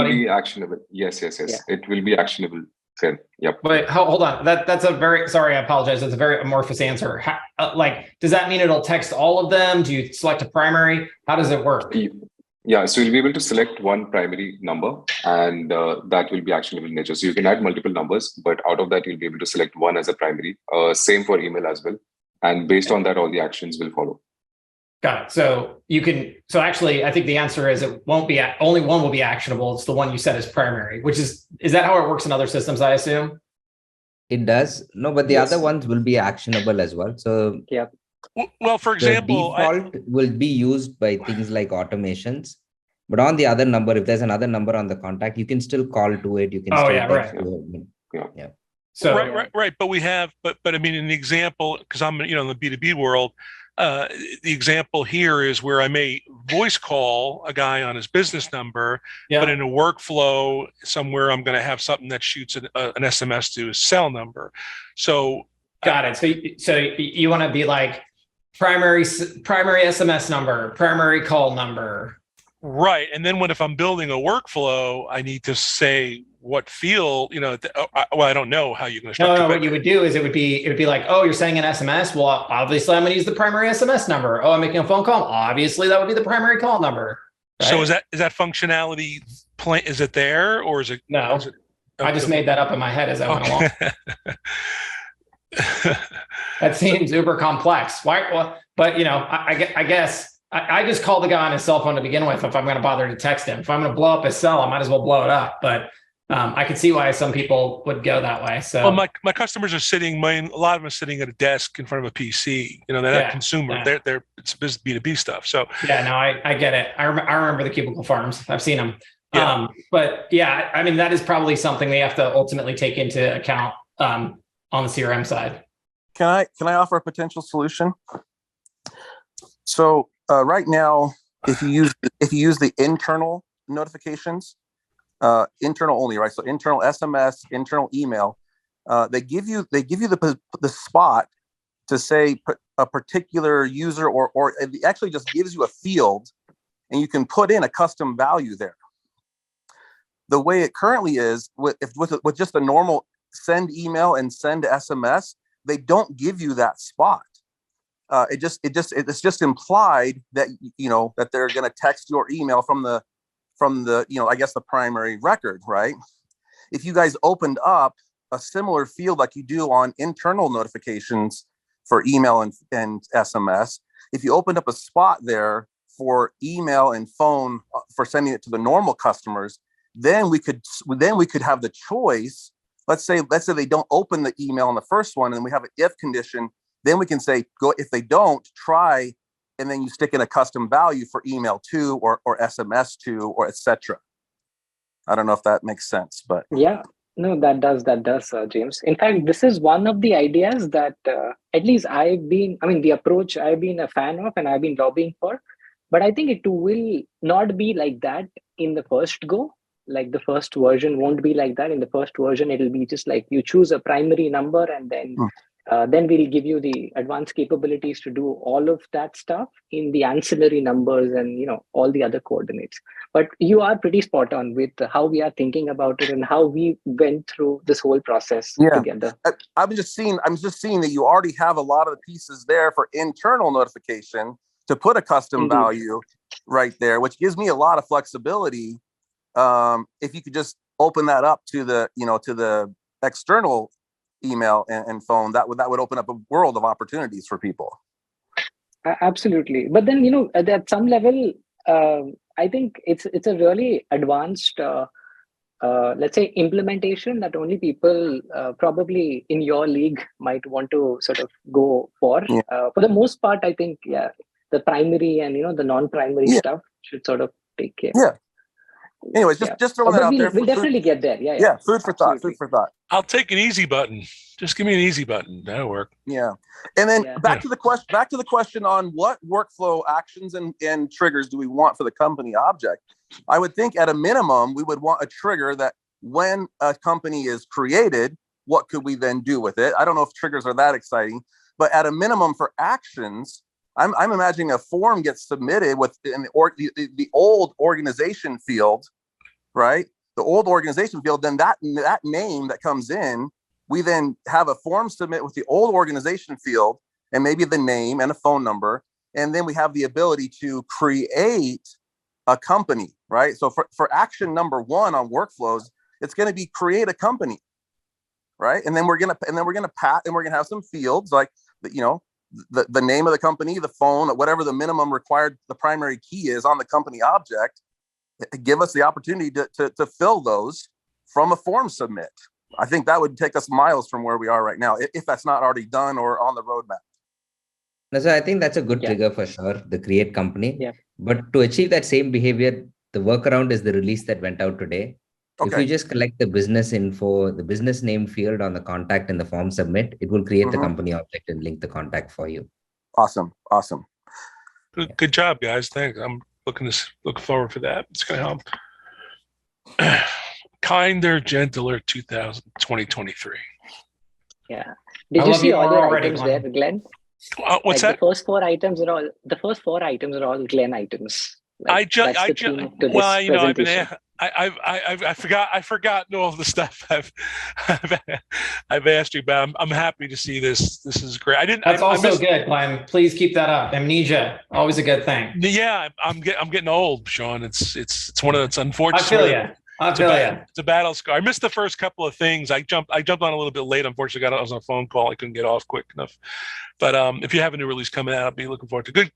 be actionable. Yes. It will be actionable. Then, yep. Wait, hold on. That's a very, sorry, I apologize. That's a very amorphous answer. Does that mean it'll text all of them? Do you select a primary? How does it work? Yeah, so you'll be able to select one primary number, and that will be actionable in nature. So you can add multiple numbers, but out of that, you'll be able to select one as a primary. Same for email as well. And based on that, all the actions will follow. Got it. So actually, I think the answer is it won't be, only one will be actionable. It's the one you set as primary, is that how it works in other systems, I assume? It does. No, but the other ones will be actionable as well. So yeah. Well, for example, the default will be used by things like automations. But on the other number, if there's another number on the contact, you can still call to it. You can text to it. So right. But we have, but I mean, in the example, because I'm in the B2B world, the example here is where I may voice call a guy on his business number, but in a workflow somewhere, I'm going to have something that shoots an SMS to his cell number. So got it. So you want to be like primary SMS number, primary call number. Right. And then if I'm building a workflow, I need to say what field, well, I don't know how you're going to structure it. What you would do is it would be like, oh, you're sending an SMS. Well, obviously I'm going to use the primary SMS number. Oh, I'm making a phone call. Obviously that would be the primary call number. Right? So is that functionality is it there or is it? No, I just made that up in my head as I went along. That seems uber complex. Why? Well, but I guess I just call the guy on his cell phone to begin with if I'm going to bother to text him. If I'm going to blow up his cell, I might as well blow it up. But I can see why some people would go that way. So well, my customers are sitting. A lot of them are sitting at a desk in front of a PC. They're not consumer. Yeah. It's B2B stuff. So yeah, no, I get it. I remember the cubicle farms. I've seen them. Yeah. But yeah, I mean that is probably something they have to ultimately take into account on the CRM side. Can I offer a potential solution? So right now, if you use the internal notifications, internal only, right? So internal SMS, internal email, they give you the spot to say a particular user, or it actually just gives you a field, and you can put in a custom value there. The way it currently is with just a normal send email and send SMS, they don't give you that spot. It's just implied that that they're going to text your email from the I guess the primary record, right? If you guys opened up a similar field like you do on internal notifications for email and SMS, if you opened up a spot there for email and phone for sending it to the normal customers, then we could have the choice. Let's say they don't open the email on the first one, and we have an if condition. Then we can say, go, if they don't, try, and then you stick in a custom value for email to or SMS to or etc. I don't know if that makes sense, but yeah, no, that does, James. In fact, this is one of the ideas that at least the approach I've been a fan of and I've been lobbying for, but I think it will not be like that in the first go. Like the first version won't be like that. In the first version, it'll be just like you choose a primary number and then we'll give you the advanced capabilities to do all of that stuff in the ancillary numbers and all the other coordinates. But you are pretty spot on with how we are thinking about it and how we went through this whole process together. I'm just seeing that you already have a lot of the pieces there for internal notification to put a custom value right there, which gives me a lot of flexibility. If you could just open that up to the external email and phone, that would open up a world of opportunities for people. Absolutely. But then, at some level, I think it's a really advanced, let's say, implementation that only people probably in your league might want to sort of go for. For the most part, I think, the primary and, the non-primary stuff should sort of take care. Yeah. Anyways, just throwing that out there. We'll definitely get there. Yeah. Food for thought. I'll take an easy button. Just give me an easy button. That'll work. Yeah. And then back to the question on what workflow actions and triggers do we want for the company object? I would think at a minimum, we would want a trigger that when a company is created, what could we then do with it? I don't know if triggers are that exciting, but at a minimum for actions, I'm imagining a form gets submitted with the old organization field, right? The old organization field, then that name that comes in, we then have a form submit with the old organization field and maybe the name and a phone number. And then we have the ability to create a company, right? So for action number 1 on workflows, it's going to be create a company, right? And then we're going to have some fields like, the name of the company, the phone, whatever the minimum required, the primary key is on the company object, give us the opportunity to fill those from a form submit. I think that would take us miles from where we are right now, if that's not already done or on the roadmap. So I think that's a good trigger for sure, the create company. Yeah. But to achieve that same behavior, the workaround is the release that went out today. Okay. If you just collect the business info, the business name field on the contact in the form submit, it will create the company object and link the contact for you. Awesome. Awesome. Good job, guys. Thanks. I'm looking forward for that. It's going to help. Kinder, gentler 2023. Yeah. Did you see all the items Glenn. there, Glenn? What's like that? The first four items are all Glenn items. Like, I've forgotten all the stuff I've asked you about. I'm happy to see this. This is great. That's also good, Glenn. Please keep that up. Amnesia, always a good thing. Yeah, I'm getting old, Sean. It's one of that's unfortunate. I feel you. It's a battle scar. I missed the first couple of things. I jumped on a little bit late. Unfortunately, I was on a phone call. I couldn't get off quick enough. But if you have a new release coming out, I'll be looking forward to.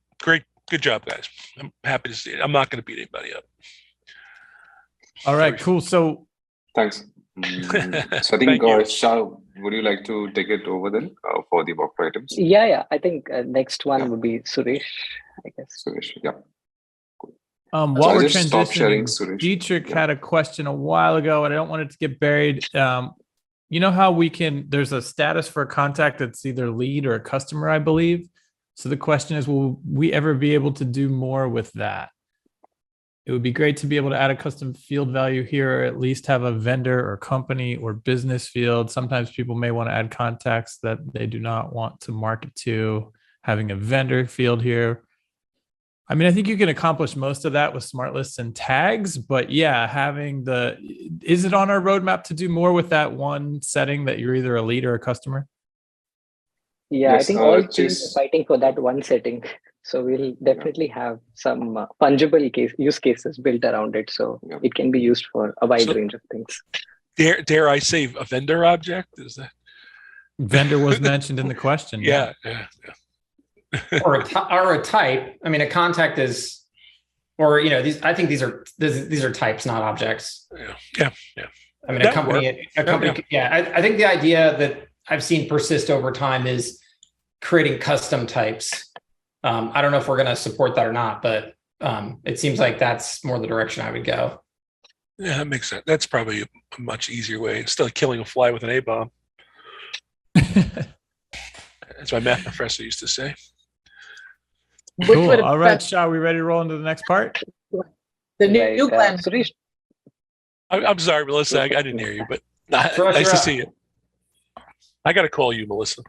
Good job, guys. I'm happy to see it. I'm not going to beat anybody up. All right, cool. So thanks. So I think, Shah, would you like to take it over then for the workflow items? Yeah. I think next one would be Suresh, I guess. Suresh, yeah. While we're transitioning, Dietrich had a question a while ago, and I don't want it to get buried. You know how there's a status for a contact that's either lead or a customer, I believe. So the question is, will we ever be able to do more with that? It would be great to be able to add a custom field value here, or at least have a vendor or company or business field. Sometimes people may want to add contacts that they do not want to market to, having a vendor field here. I mean, I think you can accomplish most of that with smart lists and tags, but yeah, is it on our roadmap to do more with that one setting that you're either a lead or a customer? Yeah, yes, I think all teams are fighting for that one setting. So we'll definitely have some fungible use cases built around it. So it can be used for a wide range of things. Dare I say a vendor object? Is that vendor was mentioned in the question? Yeah. or a type. I mean, a contact is, or I think these are types, not objects. Yeah. I mean, a company. Yeah. I think the idea that I've seen persist over time is creating custom types. I don't know if we're going to support that or not, but it seems like that's more the direction I would go. Yeah, that makes sense. That's probably a much easier way. Instead of killing a fly with an A-bomb. That's my math professor used to say. Cool. All right, Shah, we ready to roll into the next part? The new plan. I'm sorry, Melissa. I didn't hear you, but nice to see you. I got to call you, Melissa.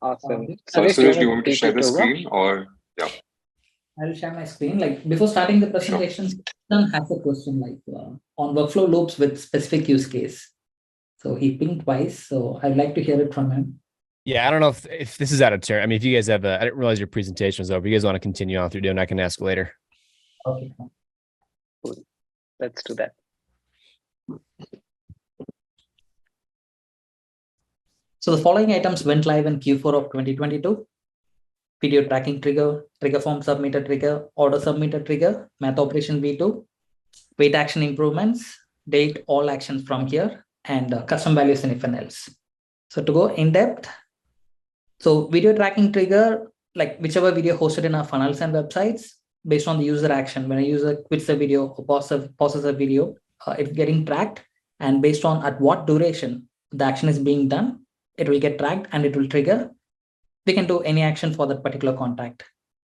Awesome. Suresh, do you want me to share the screen or? Yeah. I'll share my screen. Like before starting the presentation, Sam has a question like on workflow loops with specific use case. So he pinged twice. So I'd like to hear it from him. Yeah, I don't know if this is out of turn. I mean, if you guys have I didn't realize your presentation was over. If you guys want to continue on through doing, I can ask later. Okay. Cool. Let's do that. So the following items went live in Q4 of 2022. Video tracking trigger, trigger form submitter trigger, order submitter trigger, math operation V2, wait action improvements, date all actions from here, and custom values and if and else. So to go in depth, so video tracking trigger, like whichever video hosted in our funnels and websites, based on the user action, when a user quits the video or pauses a video, it's getting tracked, and based on at what duration the action is being done, it will get tracked and it will trigger. We can do any action for that particular contact.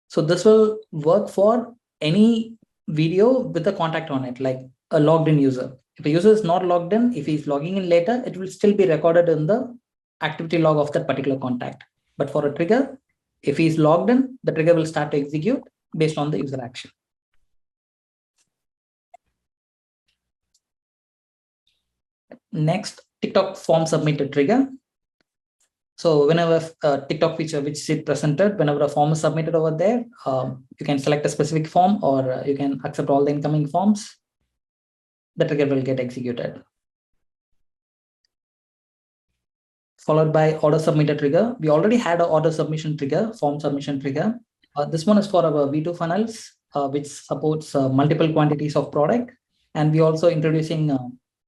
So this will work for any video with a contact on it, like a logged in user. If a user is not logged in, if he's logging in later, it will still be recorded in the activity log of that particular contact. But for a trigger, if he's logged in, the trigger will start to execute based on the user action. Next, TikTok form submitted trigger. So whenever a TikTok feature which is presented, whenever a form is submitted over there, you can select a specific form or you can accept all the incoming forms. The trigger will get executed. Followed by order submitted trigger. We already had an order submission trigger, form submission trigger. This one is for our V2 funnels, which supports multiple quantities of product. And we also introducing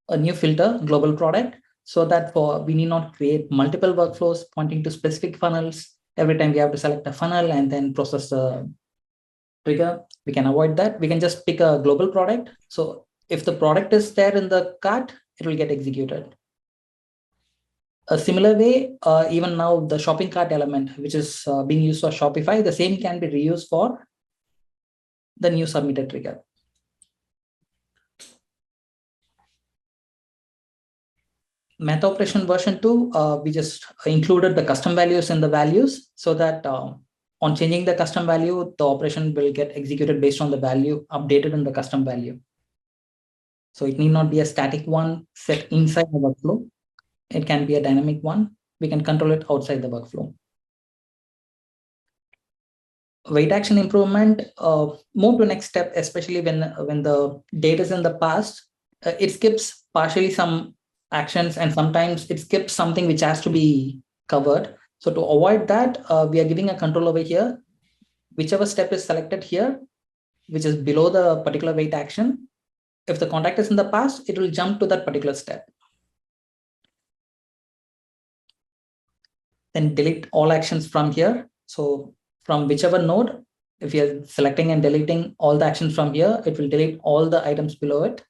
a new filter, global product, so that we need not create multiple workflows pointing to specific funnels. Every time we have to select a funnel and then process the trigger, we can avoid that. We can just pick a global product. So if the product is there in the cart, it will get executed. A similar way, even now the shopping cart element, which is being used for Shopify, the same can be reused for the new submitted trigger. Math operation version 2, we just included the custom values in the values so that on changing the custom value, the operation will get executed based on the value updated in the custom value. So it need not be a static one set inside the workflow. It can be a dynamic one. We can control it outside the workflow. Wait action improvement, move to next step, especially when the data is in the past, it skips partially some actions and sometimes it skips something which has to be covered. So to avoid that, we are giving a control over here. Whichever step is selected here, which is below the particular wait action, if the contact is in the past, it will jump to that particular step. Then delete all actions from here. So from whichever node, if you're selecting and deleting all the actions from here, it will delete all the items below it.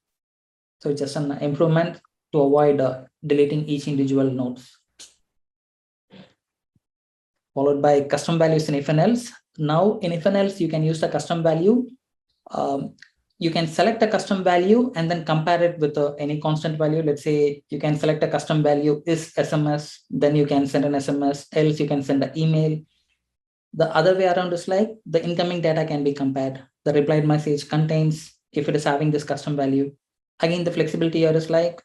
So it's just an improvement to avoid deleting each individual nodes. Followed by custom values in if and else. Now in if and else, you can use the custom value. You can select a custom value and then compare it with any constant value. Let's say you can select a custom value is SMS, then you can send an SMS, else you can send an email. The other way around is like the incoming data can be compared. The replied message contains, if it is having this custom value. Again, the flexibility here is like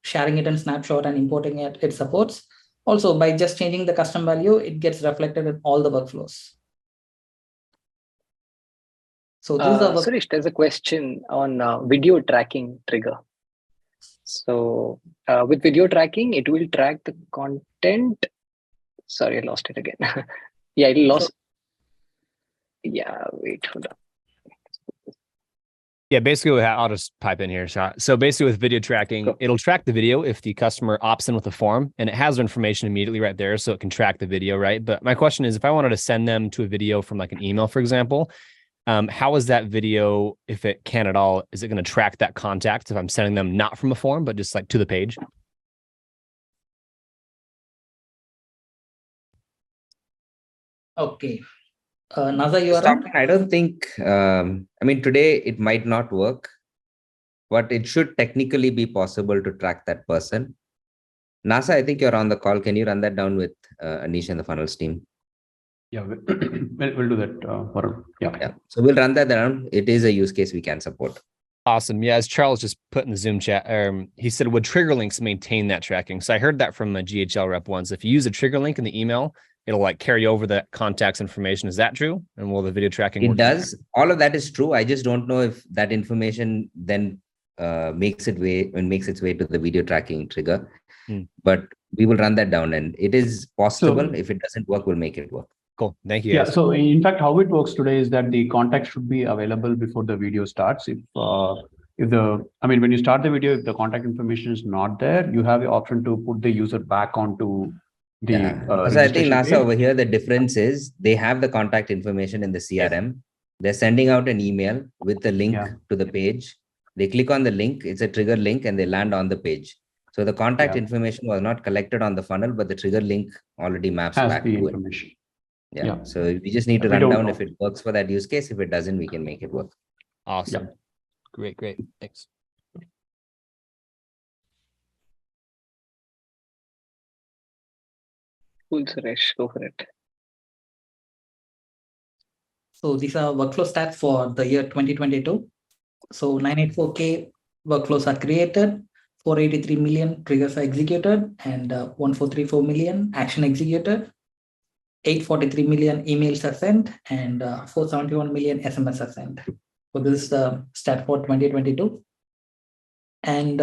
sharing it in snapshot and importing it, it supports. Also, by just changing the custom value, it gets reflected in all the workflows. So these are Suresh, there's a question on video tracking trigger. So with video tracking, it will track the content. Sorry, I lost it again. Yeah, it lost. Yeah, wait, hold on. Yeah, basically, I'll just pipe in here, Shah. So basically with video tracking, it'll track the video if the customer opts in with the form, and it has the information immediately right there, so it can track the video, right? But my question is, if I wanted to send them to a video from like an email, for example, how is that video, if it can at all, is it going to track that contact if I'm sending them not from a form, but just like to the page? Okay. Nasa, you are on? I don't think, I mean, today it might not work, but it should technically be possible to track that person. Nasa, I think you're on the call. Can you run that down with Anish and the funnels team? Yeah, we'll do that. Yeah. So we'll run that down. It is a use case we can support. Awesome. Yeah, as Charles just put in the Zoom chat, he said, would trigger links maintain that tracking? So I heard that from a GHL rep once. If you use a trigger link in the email, it'll like carry over the contact's information. Is that true? And will the video tracking It work? does. All of that is true. I just don't know if that information then makes its way to the video tracking trigger. But we will run that down, and it is possible. If it doesn't work, we'll make it work. Cool. Thank you. Yeah. Guys. So in fact, how it works today is that the contact should be available before the video starts. When you start the video, if the contact information is not there, you have the option to put the user back onto the. So I think NASA over here, the difference is they have the contact information in the CRM. They're sending out an email with the link to the page. They click on the link. It's a trigger link, and they land on the page. So the contact information was not collected on the funnel, but the trigger link already maps back to information. Yeah. So we just need to run down if it works for that use case. If it doesn't, we can make it work. Awesome. Great. Thanks. Cool, Suresh, go for it. So these are workflow stats for the year 2022. So 984K workflows are created, 483 million triggers are executed, and 1434 million action executed. 843 million emails are sent, and 471 million SMS are sent. So this is the stat for 2022. And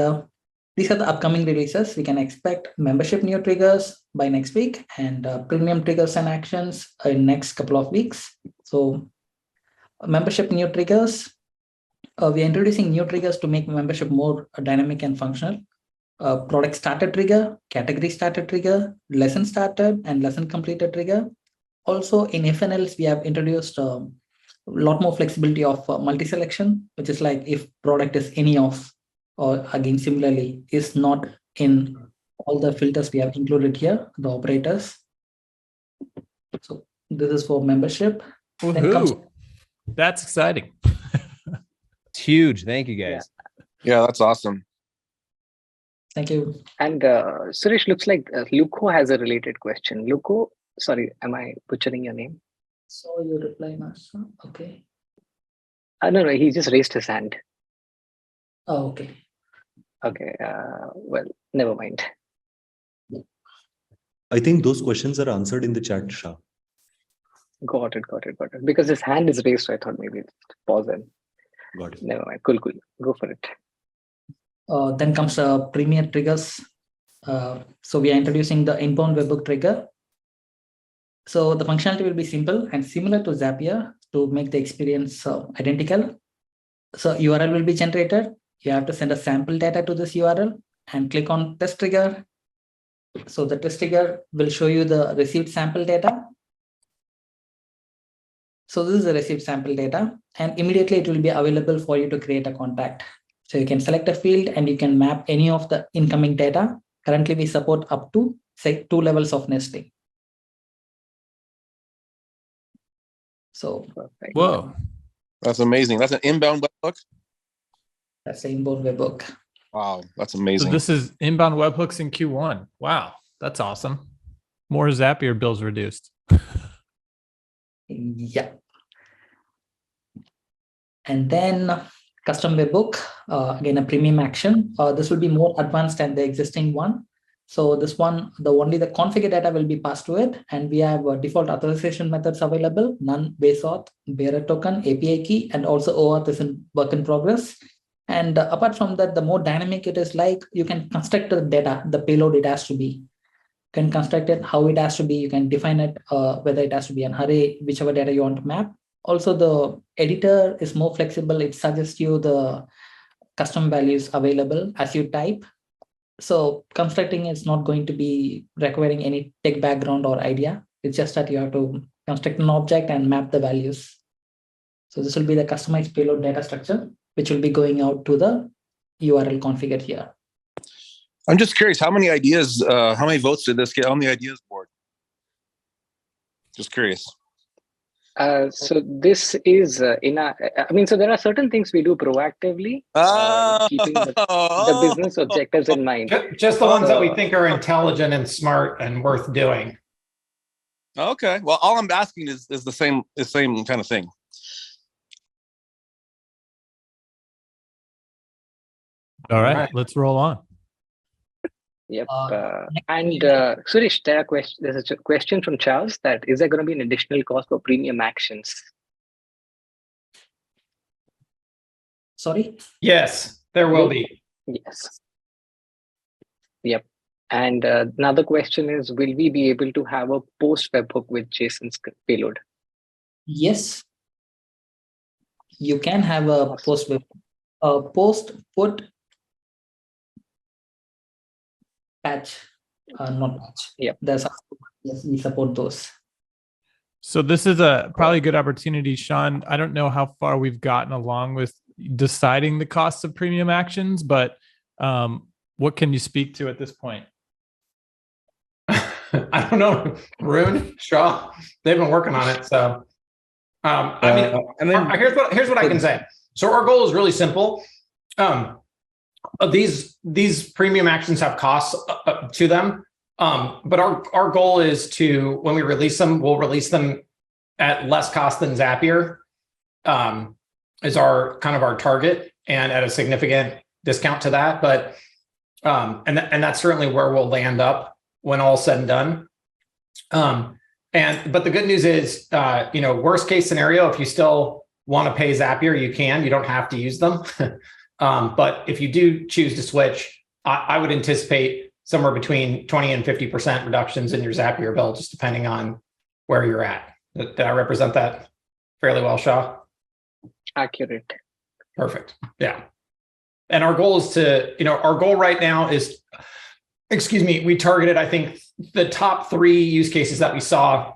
these are the upcoming releases. We can expect membership new triggers by next week, and premium triggers and actions in next couple of weeks. So membership new triggers, we are introducing new triggers to make membership more dynamic and functional. Product started trigger, category started trigger, lesson started, and lesson completed trigger. Also in FNLs, we have introduced a lot more flexibility of multi-selection, which is like if product is any of, or again, similarly, is not in all the filters we have included here, the operators. So this is for membership. Then comes, Woohoo. That's exciting. It's huge. Thank you guys. Yeah, that's awesome. thank you. And Suresh, looks like Luco has a related question. Luco, sorry, am I butchering your name? So you reply, Master. Okay. No, he just raised his hand. Oh, okay. Okay, well, never mind. I think those questions are answered in the chat, Shah. Got it. Because his hand is raised, so I thought maybe just pause and Got it. never mind. Cool. Go for it. Then comes Premier triggers. So we are introducing the inbound webhook trigger. So the functionality will be simple and similar to Zapier to make the experience identical. So URL will be generated. You have to send a sample data to this URL and click on test trigger. So the test trigger will show you the received sample data. So this is the received sample data, and immediately it will be available for you to create a contact. So you can select a field and you can map any of the incoming data. Currently, we support up to, say, 2 levels of nesting. So, perfect. Whoa. That's amazing. That's an inbound webhook. That's the inbound webhook. Wow, that's So amazing. this is inbound webhooks in Q1. Wow, that's awesome. More Zapier bills reduced. Yeah. And then custom webhook, again, a premium action. This will be more advanced than the existing one. So this one, only the configure data will be passed to it. And we have default authorization methods available, none, base auth, bearer token, API key, and also OAuth is in work in progress. And apart from that, the more dynamic it is, like you can construct the data, the payload it has to be. You can construct it, how it has to be. You can define it, whether it has to be an array, whichever data you want to map. Also, the editor is more flexible. It suggests you the custom values available as you type. So constructing is not going to be requiring any tech background or idea. It's just that you have to construct an object and map the values. So this will be the customized payload data structure, which will be going out to the URL configured here. I'm just curious, how many ideas, how many votes did this get on the ideas board? Just curious. So this is so there are certain things we do proactively, keeping the business objectives in mind. Just the ones that we think are intelligent and smart and worth doing. Okay. Well, all I'm asking is the same kind of thing. All right, let's roll on. Yep. Suresh, there's a question from Charles that is there going to be an additional cost for premium actions? Sorry? Yes, there will be. Yes. Yep. And another question is, will we be able to have a post webhook with JSON's payload? Yes. You can have a post webhook. Post, put, patch, not patch. Yep. Yes, we support those. So this is probably a good opportunity, Sean. I don't know how far we've gotten along with deciding the costs of premium actions, but what can you speak to at this point? I don't know, Rune, Shaw, they've been working on it. So, here's what I can say. So our goal is really simple. These premium actions have costs to them, but our goal is to, when we release them, we'll release them at less cost than Zapier, is our target, and at a significant discount to that. But and that's certainly where we'll land up when all's said and done. But the good news is, worst case scenario, if you still want to pay Zapier, you can. You don't have to use them. But if you do choose to switch, I would anticipate somewhere between 20 and 50% reductions in your Zapier bill, just depending on where you're at. Did I represent that fairly well, Shaw? Accurate. Perfect. Yeah. And our goal is our goal right now is, we targeted, I think, the top 3 use cases that we saw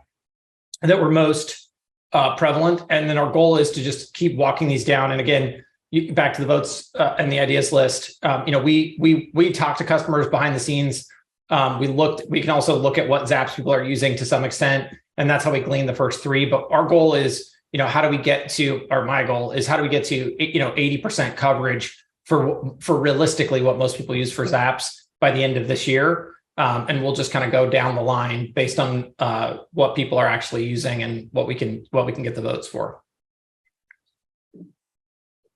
that were most prevalent. And then our goal is to just keep walking these down. And again, back to the votes and the ideas list. We talk to customers behind the scenes We can also look at what Zaps people are using to some extent, and that's how we glean the first three. But our goal is, how do we get to, or my goal is, how do we get to, 80% coverage for realistically what most people use for Zaps by the end of this year. And we'll just kind of go down the line based on what people are actually using and what we can get the votes for.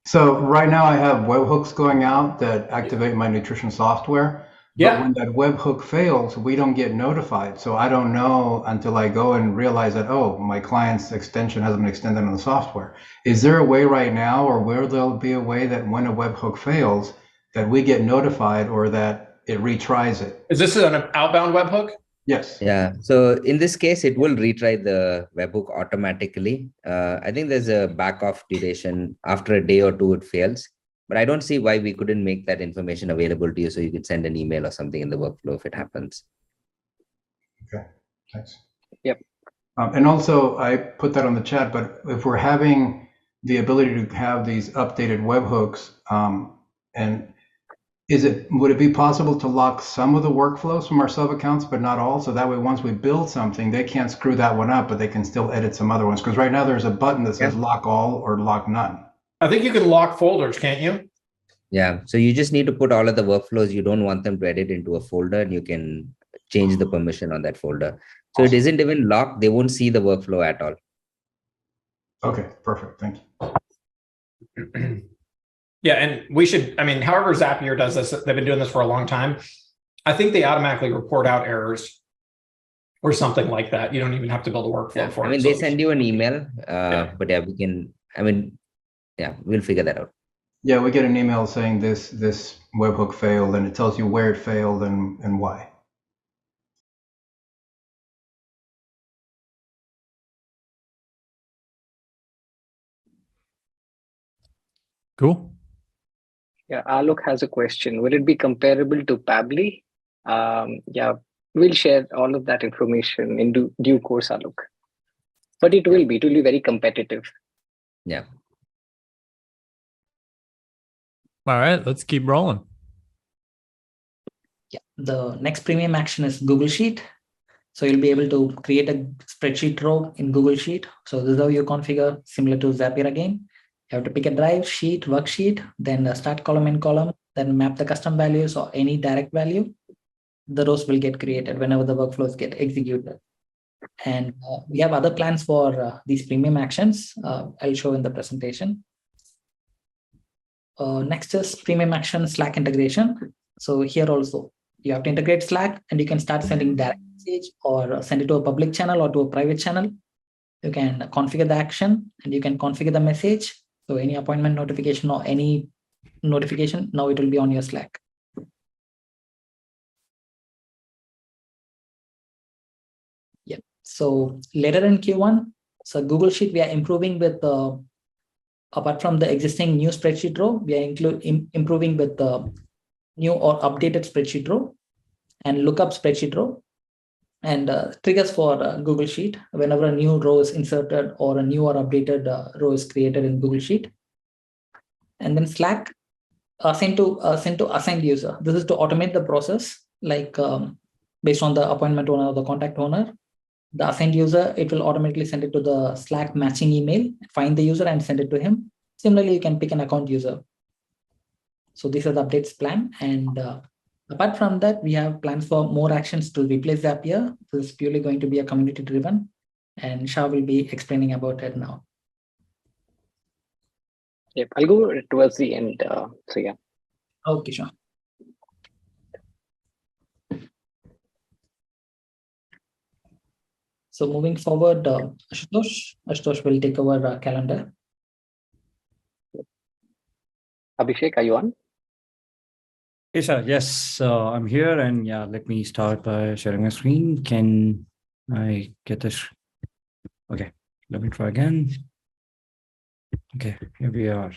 So right now I have webhooks going out that activate my nutrition software. Yeah. But when that webhook fails, we don't get notified. So I don't know until I go and realize that, oh, my client's extension hasn't been extended on the software. Is there a way right now, or where there'll be a way that when a webhook fails, that we get notified or that it retries it? Is this an outbound webhook? Yes. Yeah. So in this case, it will retry the webhook automatically. I think there's a back off duration. After a day or two, it fails. But I don't see why we couldn't make that information available to you so you could send an email or something in the workflow if it happens. Okay, thanks. Yep. And also, I put that on the chat, but if we're having the ability to have these updated webhooks, and would it be possible to lock some of the workflows from our sub accounts, but not all? So that way, once we build something, they can't screw that one up, but they can still edit some other ones. Because right now there's a button that says lock all or lock none. I think you can lock folders, can't you? Yeah. So you just need to put all of the workflows you don't want them to edit into a folder, and you can change the permission on that folder. So it isn't even locked. They won't see the workflow at all. Okay, perfect. Thank you. Yeah, and we should, however Zapier does this, they've been doing this for a long time. I think they automatically report out errors or something like that. You don't even have to build a workflow for it. They send you an email, but yeah, we can, we'll figure that out. Yeah, we get an email saying this webhook failed, and it tells you where it failed and why. Cool. Yeah, Alok has a question. Will it be comparable to Pabbly? Yeah, we'll share all of that information in due course, Alok. But it will be very competitive. Yeah. All right, let's keep rolling. Yeah, the next premium action is Google Sheet. So you'll be able to create a spreadsheet row in Google Sheet. So this is how you configure, similar to Zapier again. You have to pick a drive, sheet, worksheet, then start column in column, then map the custom values or any direct value. The rows will get created whenever the workflows get executed. And we have other plans for these premium actions. I'll show in the presentation. Next is premium action Slack integration. So here also, you have to integrate Slack, and you can start sending direct message or send it to a public channel or to a private channel. You can configure the action, and you can configure the message. So any appointment notification or any notification, now it will be on your Slack. Yeah. So later in Q1, so Google Sheet, we are improving with apart from the existing new spreadsheet row, we are improving with the new or updated spreadsheet row and lookup spreadsheet row and triggers for Google Sheet whenever a new row is inserted or a new or updated row is created in Google Sheet. And then Slack sent to assigned user. This is to automate the process, like based on the appointment owner or the contact owner. The assigned user, it will automatically send it to the Slack matching email, find the user and send it to him. Similarly, you can pick an account user. So these are the updates plan. And apart from that, we have plans for more actions to replace Zapier. This is purely going to be a community driven, and Shah will be explaining about it now. Yep, I'll go towards the end. So yeah. Okay, Shah. So moving forward, Ashutosh will take over calendar. Abhishek, are you on? Yes, sir. Yes, I'm here, and yeah, let me start by sharing my screen. Can I get this? Okay, let me try again. Okay, here we are.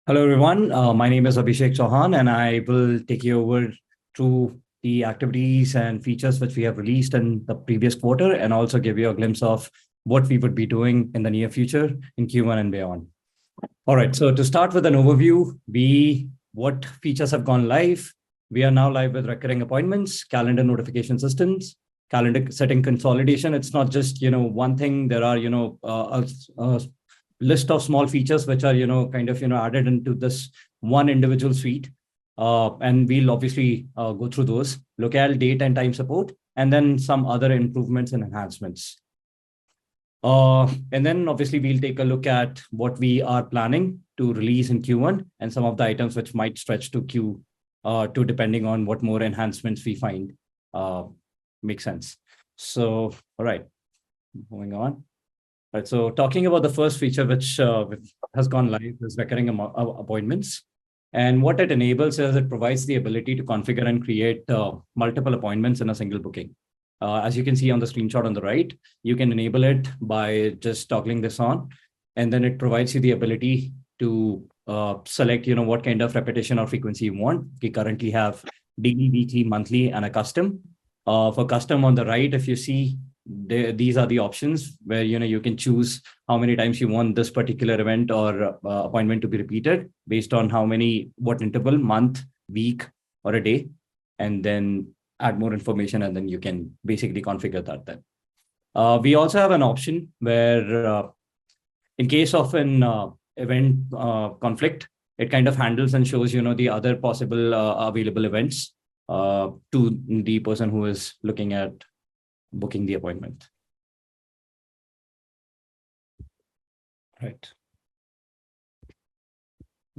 Hello, everyone. My name is Abhishek Chauhan, and I will take you over through the activities and features which we have released in the previous quarter, and also give you a glimpse of what we would be doing in the near future in Q1 and beyond. All right. So to start with an overview, what features have gone live? We are now live with recurring appointments, calendar notification systems, calendar setting consolidation. It's not just, one thing. There are, a list of small features which are, added into this one individual suite. And we'll obviously go through those, locale, date and time support, and then some other improvements and enhancements. And then obviously we'll take a look at what we are planning to release in Q1 and some of the items which might stretch to Q2 depending on what more enhancements we find make sense. So, all right, moving on. All right, so talking about the first feature which has gone live is recurring appointments. And what it enables is it provides the ability to configure and create multiple appointments in a single booking. As you can see on the screenshot on the right, you can enable it by just toggling this on, and then it provides you the ability to select, what kind of repetition or frequency you want. We currently have daily, weekly, monthly, and a custom. For custom on the right, if you see, these are the options where, you can choose how many times you want this particular event or appointment to be repeated based on what interval, month, week, or a day, and then add more information, and then you can basically configure that then. We also have an option where in case of an event conflict, it kind of handles and shows, the other possible available events to the person who is looking at booking the appointment. Right.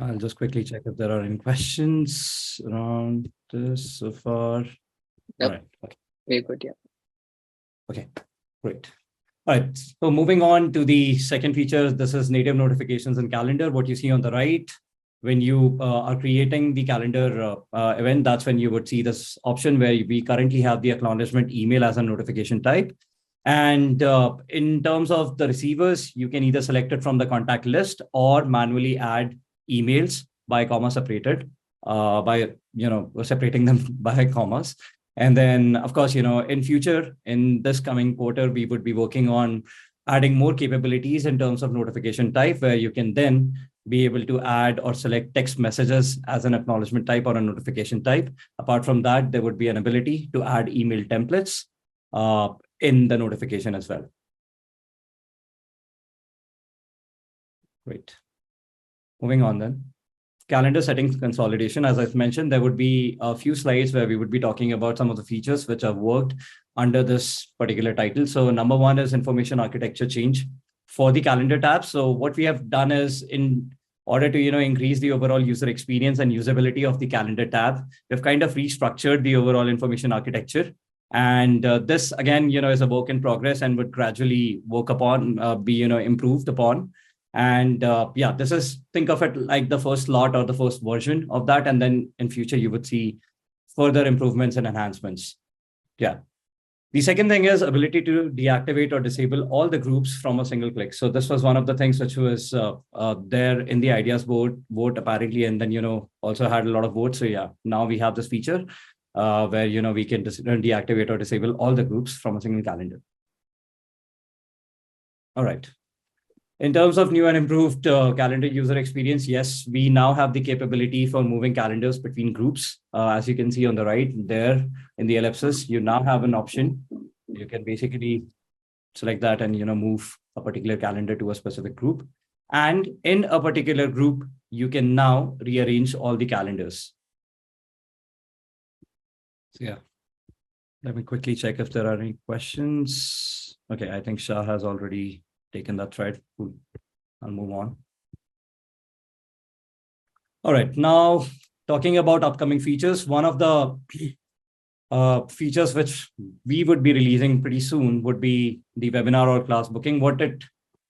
I'll just quickly check if there are any questions around this so far. Yep. All right. Okay. Very good. Yeah. Okay, great. All right. So moving on to the second feature, this is native notifications and calendar. What you see on the right, when you are creating the calendar event, that's when you would see this option where we currently have the acknowledgement email as a notification type. And in terms of the receivers, you can either select it from the contact list or manually add emails by comma separated by, separating them by commas. And then, of course, in future, in this coming quarter, we would be working on adding more capabilities in terms of notification type, where you can then be able to add or select text messages as an acknowledgement type or a notification type. Apart from that, there would be an ability to add email templates in the notification as well. Great. Moving on then. Calendar settings consolidation. As I've mentioned, there would be a few slides where we would be talking about some of the features which have worked under this particular title. So number one is information architecture change for the calendar tab. So what we have done is, in order to increase the overall user experience and usability of the calendar tab, we've kind of restructured the overall information architecture. And this again, is a work in progress and would gradually work upon, be improved upon. And this is, think of it like the first lot or the first version of that. And then in future, you would see further improvements and enhancements. Yeah. The second thing is ability to deactivate or disable all the groups from a single click. So this was one of the things which was there in the ideas vote apparently, and then, also had a lot of votes. So yeah, now we have this feature where, we can deactivate or disable all the groups from a single calendar. All right. In terms of new and improved calendar user experience, yes, we now have the capability for moving calendars between groups. As you can see on the right there in the ellipsis, you now have an option. You can basically select that and move a particular calendar to a specific group. And in a particular group, you can now rearrange all the calendars. So yeah, let me quickly check if there are any questions. Okay, I think Shah has already taken that thread. Cool. I'll move on. All right, now talking about upcoming features, one of the features which we would be releasing pretty soon would be the webinar or class booking. What it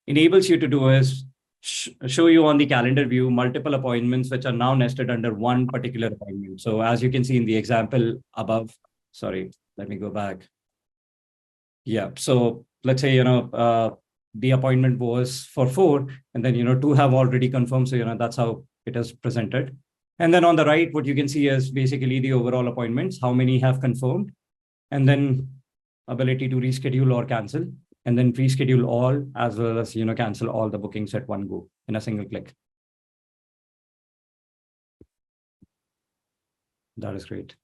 enables you to do is show you on the calendar view multiple appointments which are now nested under one particular appointment. So as you can see in the example above, sorry, let me go back. Yeah, so let's say, the appointment was for 4, and then, 2 have already confirmed. So, that's how it is presented. And then on the right, what you can see is basically the overall appointments, how many have confirmed, and then ability to reschedule or cancel, and then reschedule all, as well as, cancel all the bookings at one go in a single click. That is great.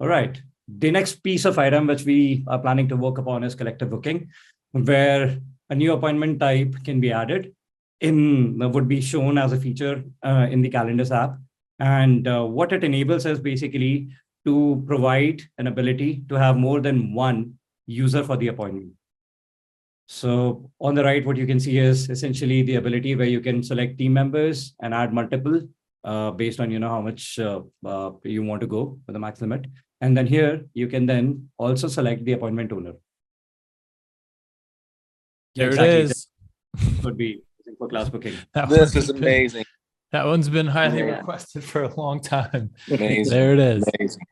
All right. The next piece of item which we are planning to work upon is collective booking, where a new appointment type can be added would be shown as a feature in the Calendars app. And what it enables is basically to provide an ability to have more than one user for the appointment. So on the right, what you can see is essentially the ability where you can select team members and add multiple based on how much you want to go with the max limit. And then here you can then also select the appointment owner. There it is. Would be for class booking. This is amazing. That one's been highly requested for a long time. Amazing. There it is. Amazing.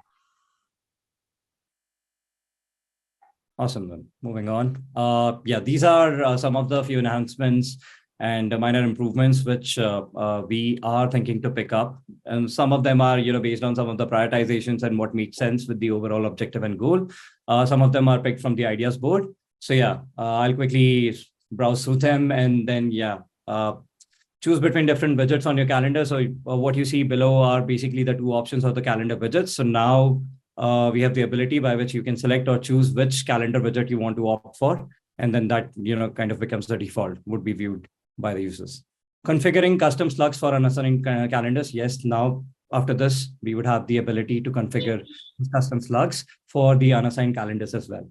Awesome. Then moving on. Yeah, these are some of the few enhancements and minor improvements which we are thinking to pick up. And some of them are, based on some of the prioritizations and what makes sense with the overall objective and goal. Some of them are picked from the ideas board. So yeah, I'll quickly browse through them and then choose between different widgets on your calendar. So what you see below are basically the two options of the calendar widgets. So now we have the ability by which you can select or choose which calendar widget you want to opt for. And then that, kind of becomes the default, would be viewed by the users. Configuring custom slugs for unassigned calendars. Yes, now after this, we would have the ability to configure custom slugs for the unassigned calendars as well.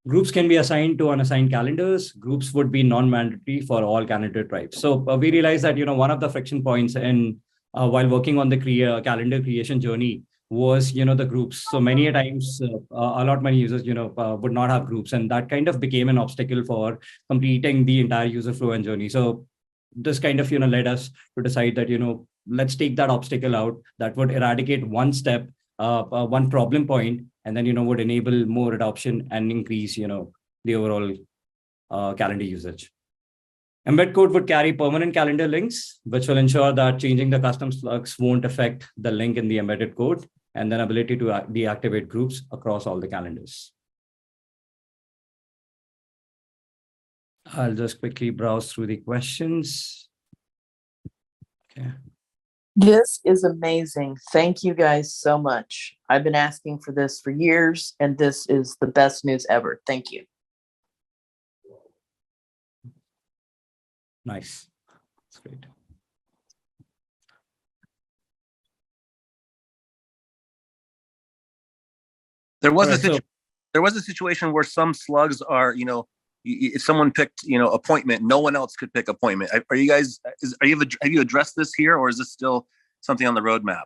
Groups can be assigned to unassigned calendars. Groups would be non-mandatory for all calendar types. So we realized that, one of the friction points in while working on the calendar creation journey was, the groups. So many a times, many users, would not have groups, and that kind of became an obstacle for completing the entire user flow and journey. So this kind of, led us to decide that, let's take that obstacle out. That would eradicate one step, one problem point, and then, would enable more adoption and increase, the overall calendar usage. Embed code would carry permanent calendar links, which will ensure that changing the custom slugs won't affect the link in the embedded code, and then ability to deactivate groups across all the calendars. I'll just quickly browse through the questions. Okay. This is amazing. Thank you guys so much. I've been asking for this for years, and this is the best news ever. Thank you. Nice. That's great. There was a situation where some slugs are, if someone picked, appointment, no one else could pick appointment. Are you guys, have you addressed this here, or is this still something on the roadmap?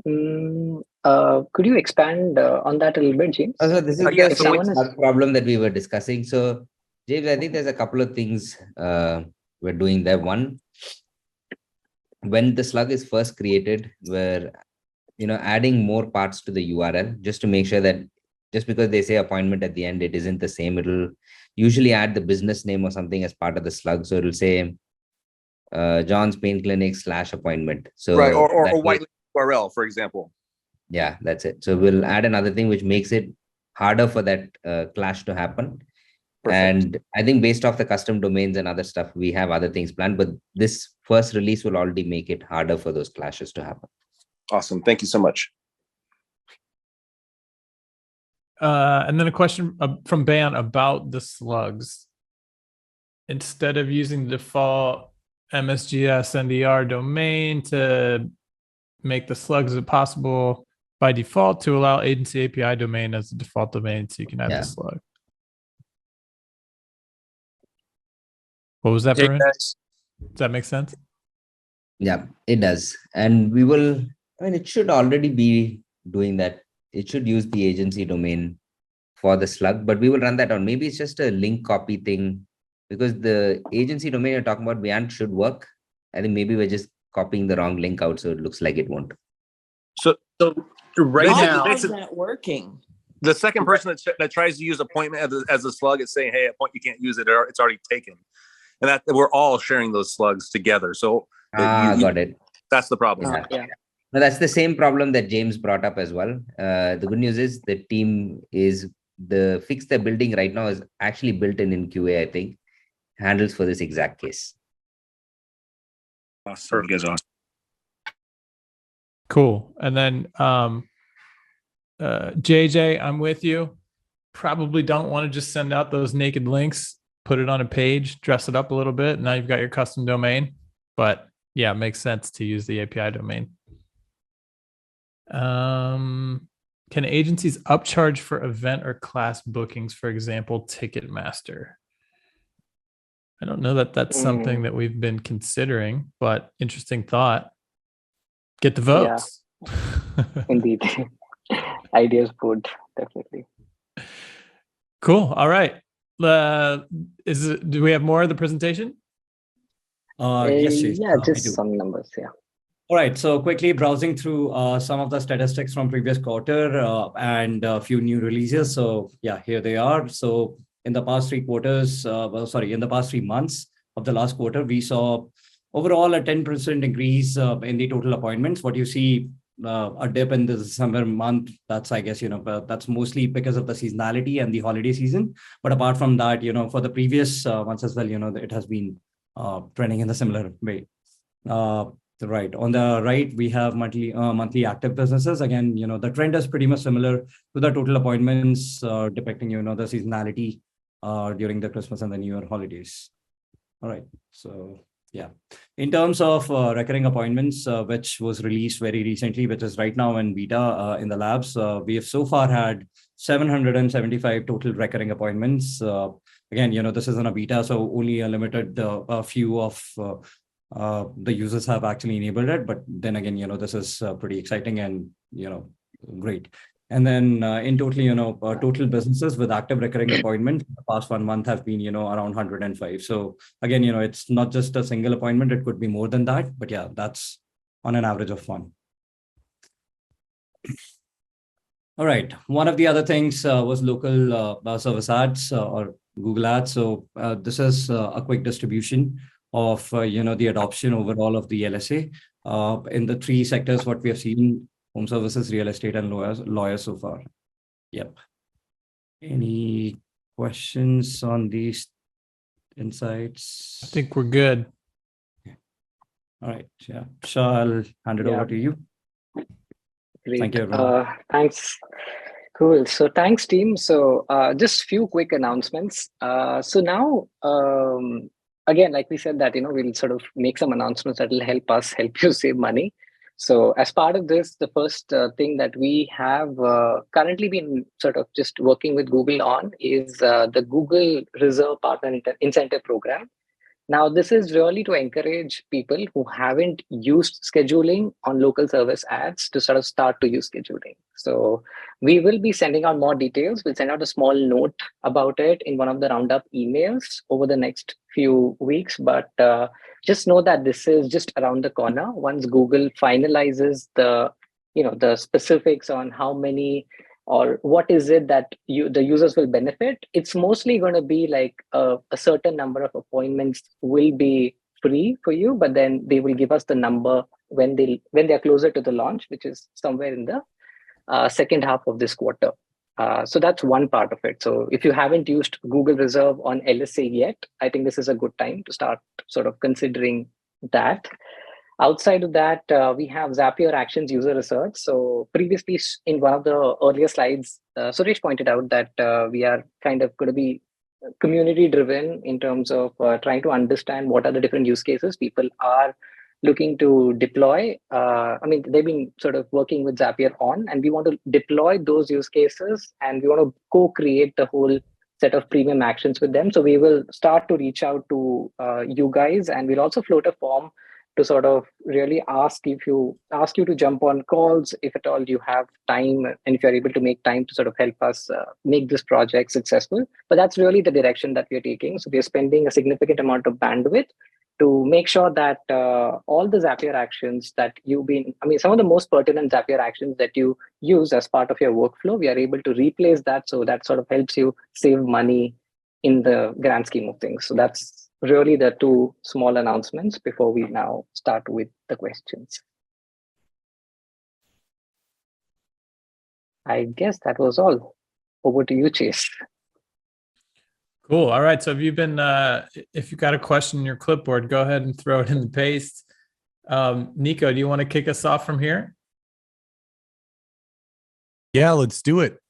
Could you expand on that a little bit, James? So this is the problem that we were discussing. So James, I think there's a couple of things we're doing there. One, when the slug is first created, we're adding more parts to the URL just to make sure that just because they say appointment at the end, it isn't the same. It'll usually add the business name or something as part of the slug. So it'll say John's Pain Clinic /appointment. So right, or white URL, for example. Yeah, that's it. So we'll add another thing which makes it harder for that clash to happen. Perfect. And I think based off the custom domains and other stuff, we have other things planned, but this first release will already make it harder for those clashes to happen. Awesome. Thank you so much. And then a question from Bayan about the slugs. Instead of using the default MSGS NDR domain to make the slugs, is it possible by default to allow agency API domain as the default domain so you can add the slug? What was that, Varun? Does that make sense? Yeah, it does. And we will, it should already be doing that. It should use the agency domain for the slug, but we will run that on. Maybe it's just a link copy thing because the agency domain you're talking about beyond should work. I think maybe we're just copying the wrong link out, so it looks like it won't. So right now, how's that working? The second person that tries to use appointment as a slug is saying, "Hey, you can't use it; it's already taken." And that we're all sharing those slugs together. So got it. That's the problem. Yeah. No, that's the same problem that James brought up as well. The good news is the team is the fix they're building right now is actually built in QA, I think. handles for this exact case. Awesome. You guys are awesome. Cool. And then JJ, I'm with you. Probably don't want to just send out those naked links, put it on a page, dress it up a little bit. Now you've got your custom domain. But yeah, it makes sense to use the API domain. Can agencies upcharge for event or class bookings, for example, Ticketmaster? I don't know that that's something that we've been considering, but interesting thought. Get the votes. Yeah, indeed. Ideas good, definitely. Cool. All right. Do we have more of the presentation? Yes, Chase. Yeah, I just do. some numbers. Yeah. All right. So quickly browsing through some of the statistics from previous quarter and a few new releases. So yeah, here they are. So in the past 3 quarters, in the past 3 months of the last quarter, we saw overall a 10% increase in the total appointments. What you see a dip in the December month, that's, I guess, that's mostly because of the seasonality and the holiday season. But apart from that, for the previous months as well, it has been trending in a similar way. Right. On the right, we have monthly active businesses. Again, the trend is pretty much similar to the total appointments, depicting, the seasonality during the Christmas and the New Year holidays. All right. So yeah, in terms of recurring appointments, which was released very recently, which is right now in beta in the labs, we have so far had 775 total recurring appointments. Again, this is in a beta, so only a limited few of the users have actually enabled it. But then again, this is pretty exciting and, great. And then in total, total businesses with active recurring appointments in the past 1 month have been, around 105. So again, it's not just a single appointment. It could be more than that. But yeah, that's on an average of 1. All right. One of the other things was local service ads or Google Ads. So this is a quick distribution of, the adoption overall of the LSA in the 3 sectors, what we have seen: home services, real estate, and lawyers so far. Yep. Any questions on these insights? I think we're good. All right. Yeah. Shah, I'll hand it over to you. Great. Thank you, everyone. Thanks. Cool. So thanks, team. So just few quick announcements. So now, again, like we said that, we'll sort of make some announcements that will help you save money. So as part of this, the first thing that we have currently been sort of just working with Google on is the Google Reserve Partner Incentive Program. Now, this is really to encourage people who haven't used scheduling on local service ads to sort of start to use scheduling. So we will be sending out more details. We'll send out a small note about it in one of the roundup emails over the next few weeks. But just know that this is just around the corner. Once Google finalizes the specifics on how many or what is it that the users will benefit, it's mostly going to be like a certain number of appointments will be free for you, but then they will give us the number when they're closer to the launch, which is somewhere in the second half of this quarter. So that's one part of it. So if you haven't used Google Reserve on LSA yet, I think this is a good time to start sort of considering that. Outside of that, we have Zapier Actions user research. So previously in one of the earlier slides, Suresh pointed out that we are kind of going to be community driven in terms of trying to understand what are the different use cases people are looking to deploy. They've been sort of working with Zapier on, and we want to deploy those use cases, and we want to co-create the whole set of premium actions with them. So we will start to reach out to you guys, and we'll also float a form to sort of really ask you to jump on calls if at all you have time, and if you're able to make time to sort of help us make this project successful. But that's really the direction that we're taking. So we're spending a significant amount of bandwidth to make sure that all the Zapier actions that some of the most pertinent Zapier actions that you use as part of your workflow, we are able to replace that. So that sort of helps you save money in the grand scheme of things. So that's really the 2 small announcements before we now start with the questions. I guess that was all. Over to you, Chase. Cool. All right. So if you've been, if you got a question in your clipboard, go ahead and throw it in the paste. Nico, do you want to kick us off from here? Yeah, let's do it.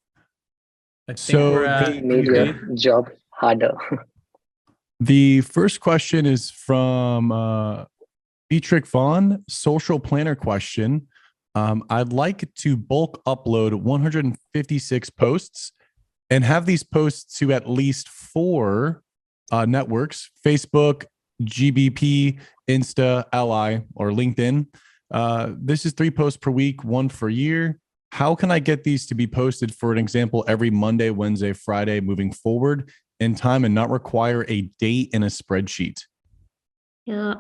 I think we're Made your job harder. The first question is from Dietrich Vaughn, social planner question. I'd like to bulk upload 156 posts and have these posts to at least 4 networks: Facebook, GBP, Insta, Ally, or LinkedIn. This is 3 posts per week, 1 per year. How can I get these to be posted, for an example, every Monday, Wednesday, Friday moving forward in time and not require a date in a spreadsheet? Yeah.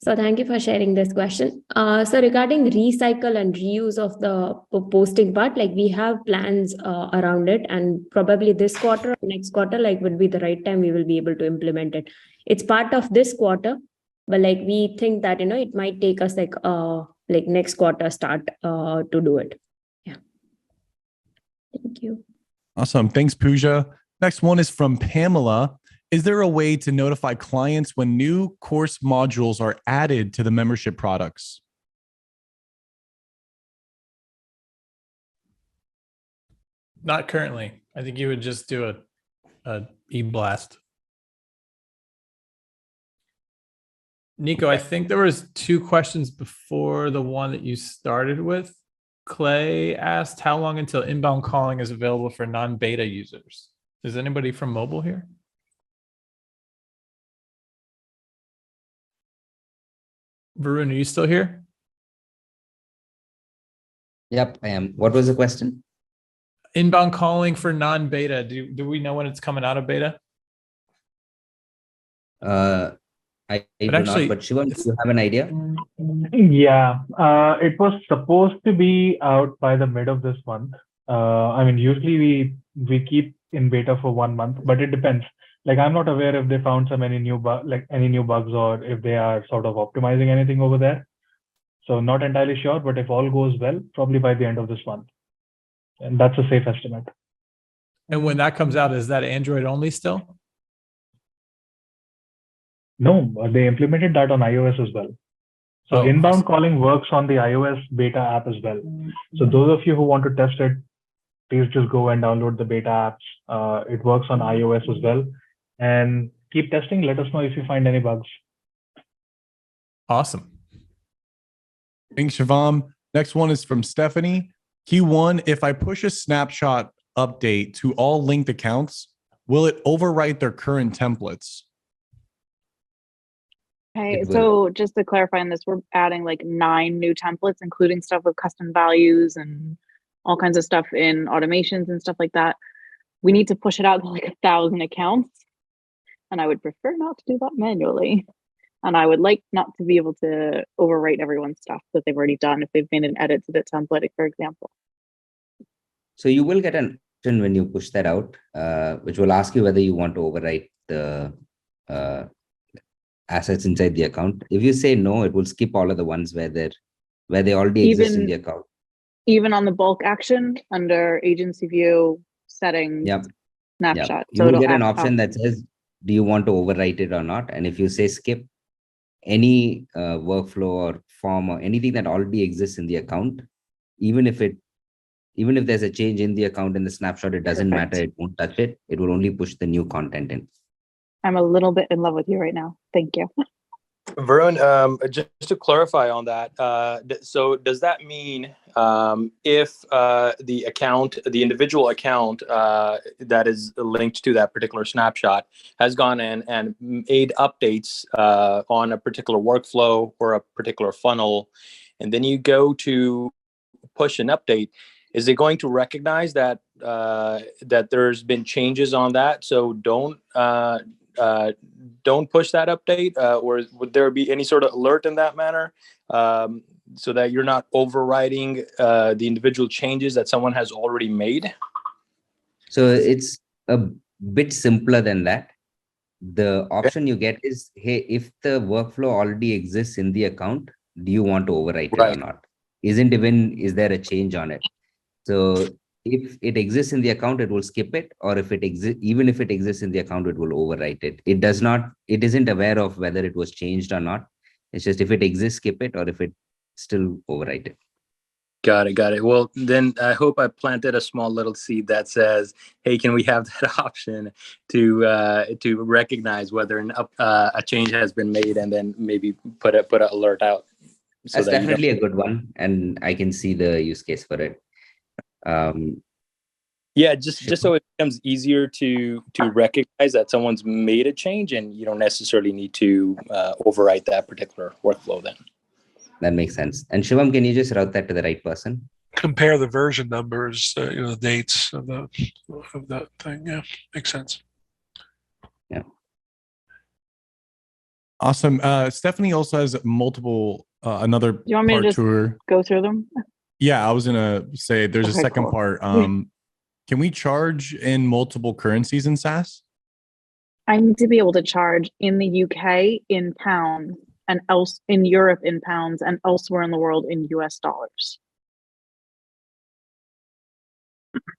So thank you for sharing this question. So regarding recycle and reuse of the posting part, like we have plans around it, and probably this quarter or next quarter, like would be the right time we will be able to implement it. It's part of this quarter, but like we think that, it might take us like next quarter start to do it. Yeah. Thank you. Awesome. Thanks, Pooja. Next one is from Pamela. Is there a way to notify clients when new course modules are added to the membership products? Not currently. I think you would just do a e-blast. Nico, I think there was 2 questions before the one that you started with. Clay asked how long until inbound calling is available for non-beta users. Is anybody from mobile here? Varun, are you still here? Yep, I am. What was the question? Inbound calling for non-beta. Do we know when it's coming out of beta? I do actually, not, but Shivam, do you have an idea? Yeah, it was supposed to be out by the mid of this month. I mean, usually we keep in beta for 1 month, but it depends. Like, I'm not aware if they found any new bugs or if they are sort of optimizing anything over there. So not entirely sure, but if all goes well, probably by the end of this month. And that's a safe estimate. And when that comes out, is that Android only still? No, they implemented that on iOS as well. So inbound calling works on the iOS beta app as well. So those of you who want to test it, please just go and download the beta apps. It works on iOS as well. And keep testing. Let us know if you find any bugs. Awesome. Thanks, Shivam. Next one is from Stephanie. Q1, if I push a snapshot update to all linked accounts, will it overwrite their current templates? Okay, so just to clarify on this, we're adding like 9 new templates, including stuff with custom values and all kinds of stuff in automations and stuff like that. We need to push it out to like 1,000 accounts. And I would prefer not to do that manually. And I would like not to be able to overwrite everyone's stuff that they've already done if they've made an edit to the template, for example. So you will get an option when you push that out, which will ask you whether you want to overwrite the assets inside the account. If you say no, it will skip all of the ones where they already exist in the account. Even on the bulk action under agency view settings, snapshot. Yep. You will get an option that says, do you want to overwrite it or not? And if you say skip, any workflow or form or anything that already exists in the account, even if there's a change in the account in the snapshot, it doesn't matter. It won't touch it. It will only push the new content in. I'm a little bit in love with you right now. Thank you. Varun, just to clarify on that, so does that mean if the individual account that is linked to that particular snapshot has gone in and made updates on a particular workflow or a particular funnel, and then you go to push an update, is it going to recognize that that there's been changes on that? So don't push that update, or would there be any sort of alert in that manner, so that you're not overriding the individual changes that someone has already made? So it's a bit simpler than that. The option you get is, hey, if the workflow already exists in the account, do you want to overwrite it or not? Is there a change on it? So if it exists in the account, it will skip it, or if it even if it exists in the account, it will overwrite it. It isn't aware of whether it was changed or not. It's just if it exists, skip it, or if it still overwrite it. Got it. Well, then I hope I planted a small little seed that says, "Hey, can we have that option to recognize whether a change has been made, and then maybe put an alert out." So That's that you definitely a good one, and I can see the use case for it. Yeah, just so it becomes easier to recognize that someone's made a change, and you don't necessarily need to overwrite that particular workflow then. That makes sense. And Shivam, can you just route that to the right person? Compare the version numbers, the dates of that thing. Yeah, makes sense. Yeah. Awesome. Stephanie also has multiple, another Do you want me to part just to her. go through them? Yeah, I was gonna say there's a Okay, second cool. part. Can we charge in multiple currencies in SaaS? I need to be able to charge in the UK in pounds and else in Europe in pounds and elsewhere in the world in US dollars.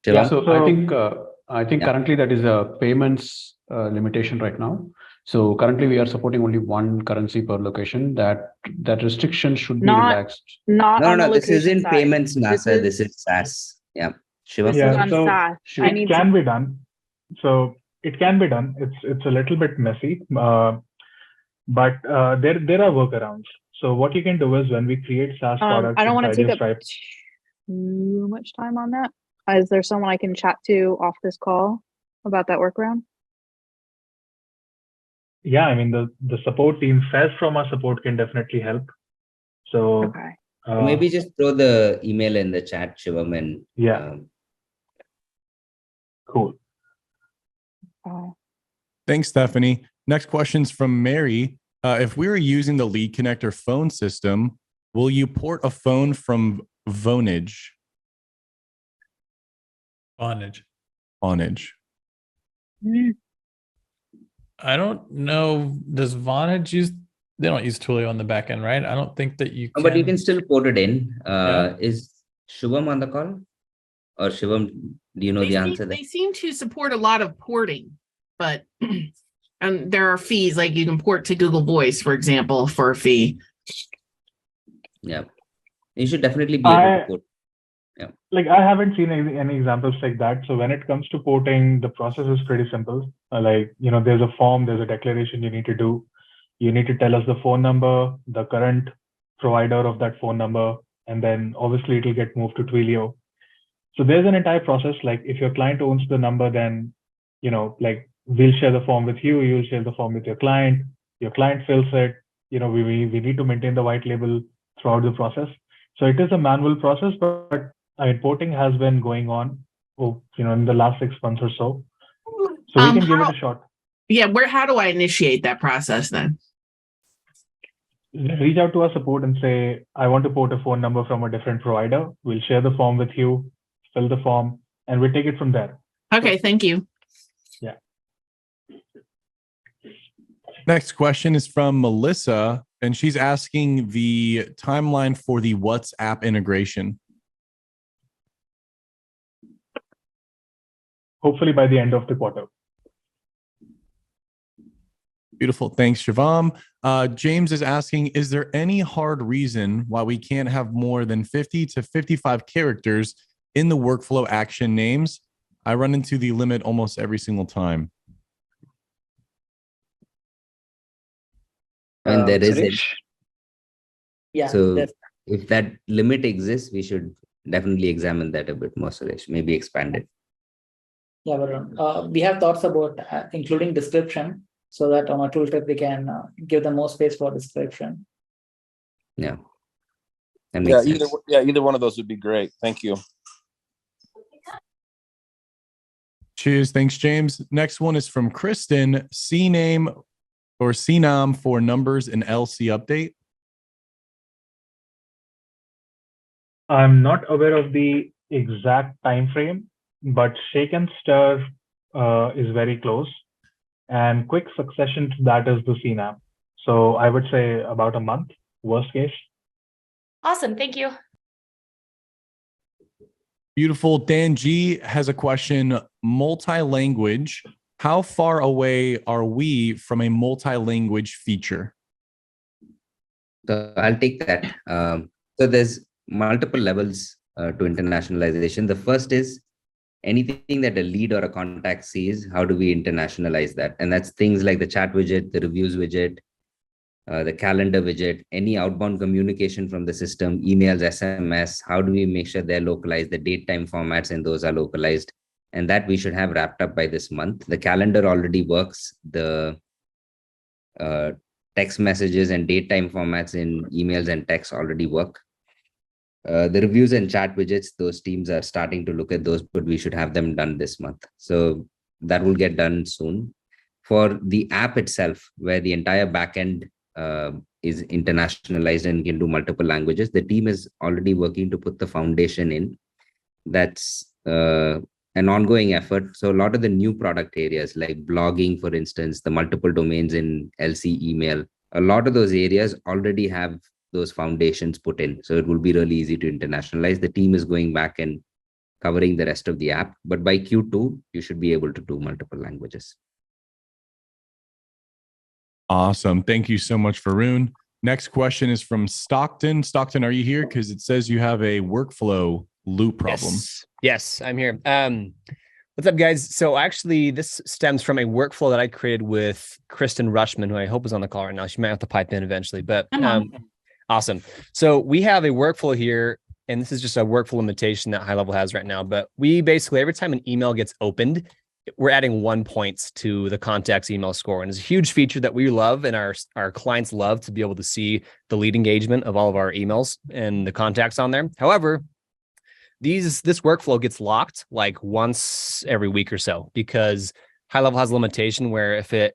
Yeah, so I think Yeah. currently that is a payments limitation right now. So currently we are supporting only one currency per location. That restriction should be relaxed. Not on the This location isn't side. payments, NASA. This is SaaS. Yeah. Shiva? This is on SaaS. I It need can to, be done. So it can be done. It's a little bit messy, but there are workarounds. So what you can do is when we create SaaS products, I don't want to inside take your up Stripe, too much time on that. Is there someone I can chat to off this call about that workaround? yeah, I mean the support team, Fez from our support can definitely help. So Okay. Maybe just throw the email in the chat, Shivam, and yeah. Cool. Thanks, Stephanie. Next question's from Mary. If we were using the Lead Connector phone system, will you port a phone from Vonage? Vonage. I don't know. Does Vonage use? They don't use Twilio on the back end, right? I don't think that you can. But you can still port it in. Yeah. Is Shivam on the call? Or Shivam, do you know the answer there? They seem to support a lot of porting, but and there are fees, like you can port to Google Voice, for example, for a fee. Yeah. You should definitely be able to port. Yeah. Like I haven't seen any examples like that. So when it comes to porting, the process is pretty simple. There's a form, there's a declaration you need to do. You need to tell us the phone number, the current provider of that phone number, and then obviously it will get moved to Twilio. So there's an entire process. Like if your client owns the number, then, we'll share the form with you, you'll share the form with your client fills it. We need to maintain the white label throughout the process. So it is a manual process, but porting has been going on, in the last 6 months or so. So we can give it a shot. Yeah, how do I initiate that process then? Reach out to our support and say, I want to port a phone number from a different provider. We'll share the form with you, fill the form, and we'll take it from there. Okay, thank you. Yeah. Next question is from Melissa, and she's asking the timeline for the WhatsApp integration. Hopefully by the end of the quarter. Beautiful. Thanks, Shivam. James is asking, is there any hard reason why we can't have more than 50 to 55 characters in the workflow action names? I run into the limit almost every single time. And there is it. Yeah. So if that limit exists, we should definitely examine that a bit more, Suresh. Maybe expand it. Yeah, Varun. We have thoughts about including description so that on a tooltip we can give them more space for description. Yeah. Either one of those would be great. Thank you. Cheers. Thanks, James. Next one is from Kristen. CNAME or CNAM for numbers and LC update. I'm not aware of the exact time frame, but shake and stir is very close, and quick succession to that is the CNAM. So I would say about a month, worst case. Awesome. Thank you. Beautiful. Dan G has a question. Multi-language. How far away are we from a multi-language feature? So I'll take that. So there's multiple levels to internationalization. The first is anything that a lead or a contact sees, how do we internationalize that? And that's things like the chat widget, the reviews widget, the calendar widget, any outbound communication from the system, emails, SMS, how do we make sure they're localized, the date time formats and those are localized, and that we should have wrapped up by this month. The calendar already works. The text messages and date time formats in emails and text already work. The reviews and chat widgets, those teams are starting to look at those, but we should have them done this month. So that will get done soon. For the app itself, where the entire backend is internationalized and can do multiple languages, the team is already working to put the foundation in. That's an ongoing effort. So a lot of the new product areas like blogging, for instance, the multiple domains in LC email, a lot of those areas already have those foundations put in. So it will be really easy to internationalize. The team is going back and covering the rest of the app, but by Q2, you should be able to do multiple languages. Awesome. Thank you so much, Varun. Next question is from Stockton. Stockton, are you here? Because it says you have a workflow loop problem. Yes, I'm here. What's up, guys? So actually, this stems from a workflow that I created with Kristen Rushman, who I hope is on the call right now. She might have to pipe in eventually, but awesome. So we have a workflow here, and this is just a workflow limitation that High Level has right now. But we basically, every time an email gets opened, we're adding 1 point to the contact's email score. And it's a huge feature that we love and our clients love to be able to see the lead engagement of all of our emails and the contacts on there. However, this workflow gets locked like once every week or so, because High Level has a limitation where if the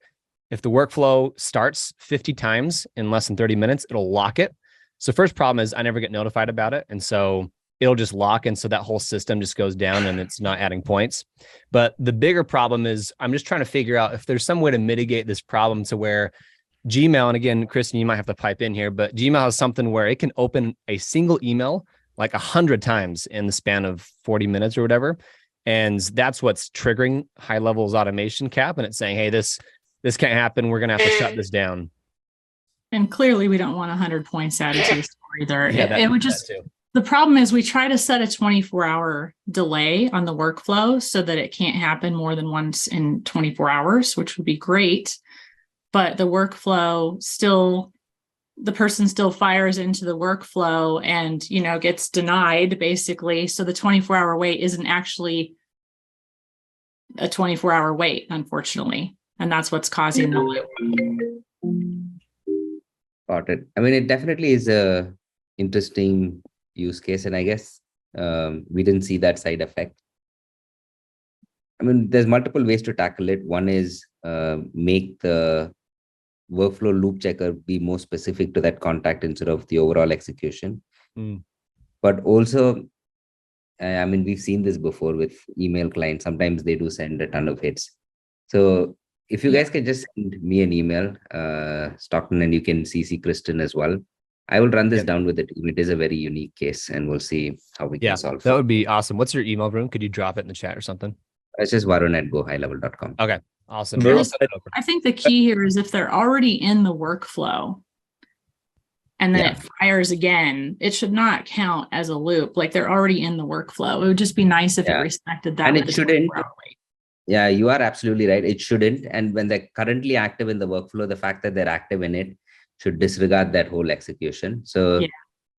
workflow starts 50 times in less than 30 minutes, it'll lock it. So first problem is I never get notified about it. And so it'll just lock. And so that whole system just goes down and it's not adding points. But the bigger problem is I'm just trying to figure out if there's some way to mitigate this problem to where Gmail, and again, Kristen, you might have to pipe in here, but Gmail has something where it can open a single email like 100 times in the span of 40 minutes or whatever. And that's what's triggering High Level's automation cap. And it's saying, hey, this can't happen. We're going to have to shut this down. And clearly we don't want 100 points added to the score either. Yeah, It would just, the problem is we try to set a 24-hour delay on the workflow so that it can't happen more than once in 24 hours, which would be great. But the workflow still, the person still fires into the workflow and, gets denied basically. So the 24-hour wait isn't actually a 24-hour wait, unfortunately. And that's what's causing the loop. Got it. I mean, it definitely is a interesting use case. And I guess we didn't see that side effect. I mean, there's multiple ways to tackle it. One is make the workflow loop checker be more specific to that contact instead of the overall execution. But also, I mean, we've seen this before with email clients. Sometimes they do send a ton of hits. So if you guys can just send me an email, Stockton, and you can CC Kristen as well. I will run this down with the team. It is a very unique case and we'll see how we can solve it. That would be awesome. What's your email, Varun? Could you drop it in the chat or something? It's just varun@gohighlevel.com. Okay. Awesome. I think the key here is if they're already in the workflow and then it fires again, it should not count as a loop. Like they're already in the workflow. It would just be nice if it respected that. And it shouldn't. Yeah, you are absolutely right. It shouldn't. And when they're currently active in the workflow, the fact that they're active in it should disregard that whole execution. So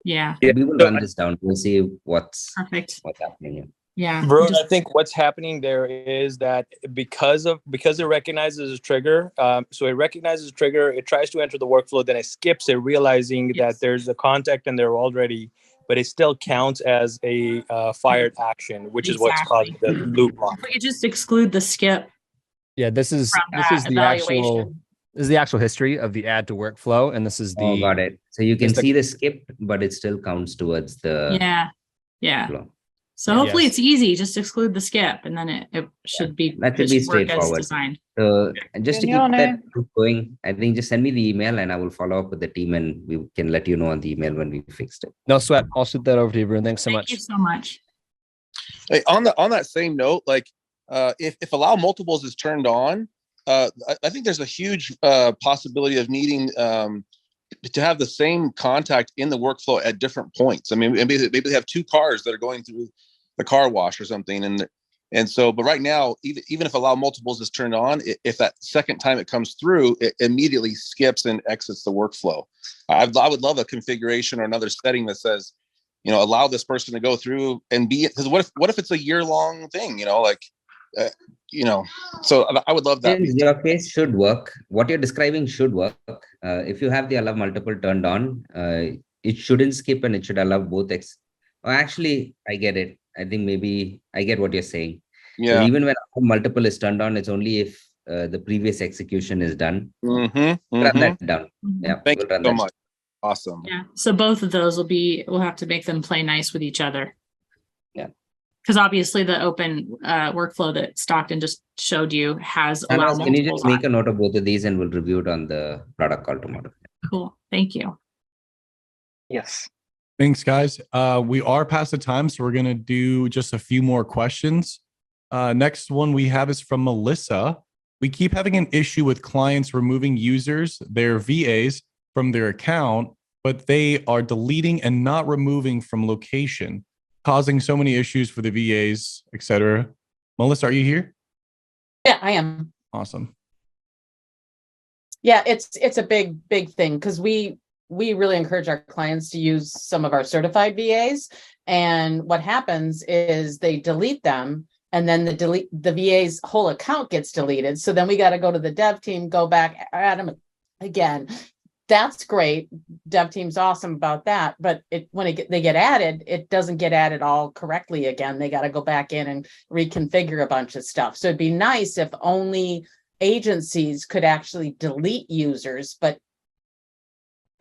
we will run this down. We'll see what's happening here. Yeah. Bro, I think what's happening there is that because it recognizes a trigger, so it recognizes a trigger, it tries to enter the workflow, then it skips it, realizing that there's a contact and they're already, but it still counts as a fired action, which is what's causing the loop lock. If we could just exclude the skip. Yeah, this is the actual history of the add to workflow, and this is the. Oh, got it. So you can see the skip, but it still counts towards the. Yeah. So hopefully it's easy. Just exclude the skip, and then it should be. That should be straightforward. So just to keep that loop going, I think just send me the email and I will follow up with the team, and we can let you know on the email when we fixed it. No sweat. I'll shoot that over to you, Varun. Thanks so much. Thank you so much. Hey, on that same note, like if allow multiples is turned on, I think there's a huge possibility of needing to have the same contact in the workflow at different points. I mean, maybe they have two cars that are going through the car wash or something, and so, but right now, even if allow multiples is turned on, if that second time it comes through, it immediately skips and exits the workflow. I would love a configuration or another setting that says, allow this person to go through and be, because what if it's a year-long thing, so I would love that. In your case should work. What you're describing should work. If you have the allow multiple turned on, it shouldn't skip and it should allow both. Actually, I get it. I think maybe I get what you're saying. Yeah. So even when multiple is turned on, it's only if the previous execution is done. Run that down. Yeah. Thank you so much. Awesome. Yeah. So both of those we'll have to make them play nice with each other. Yeah. Because obviously the open workflow that Stockton just showed you has allowed Can you just multiples make on. a note of both of these and we'll review it on the product call tomorrow. Cool. Thank you. Yes. Thanks, guys. We are past the time, so we're going to do just a few more questions. Next one we have is from Melissa. We keep having an issue with clients removing users, their VAs, from their account, but they are deleting and not removing from location, causing so many issues for the VAs, etc. Melissa, are you here? Yeah, I am. Awesome. Yeah, it's a big thing because we really encourage our clients to use some of our certified VAs. And what happens is they delete them and then the VA's whole account gets deleted. So then we got to go to the dev team, go back, add them again. That's great. Dev team's awesome about that. But when they get added, it doesn't get added all correctly again. They got to go back in and reconfigure a bunch of stuff. So it'd be nice if only agencies could actually delete users, but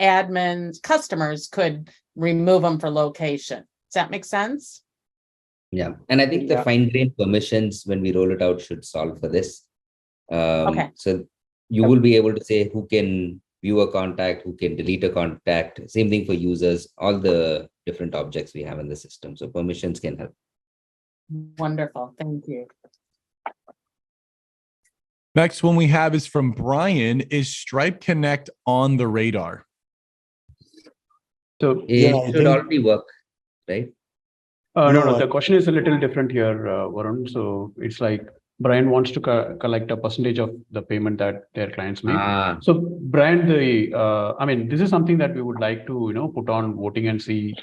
admins, customers could remove them for location. Does that make sense? Yeah. And I think the fine-grained permissions, when we roll it out, should solve for this. Okay. So you will be able to say who can view a contact, who can delete a contact. Same thing for users, all the different objects we have in the system. So permissions can help. Wonderful. Thank you. Next one we have is from Brian. Is Stripe Connect on the radar? So it should already work, right? No, the question is a little different here, Varun. So it's like Brian wants to collect a percentage of the payment that their clients make. So Brian, this is something that we would like to, put on voting and see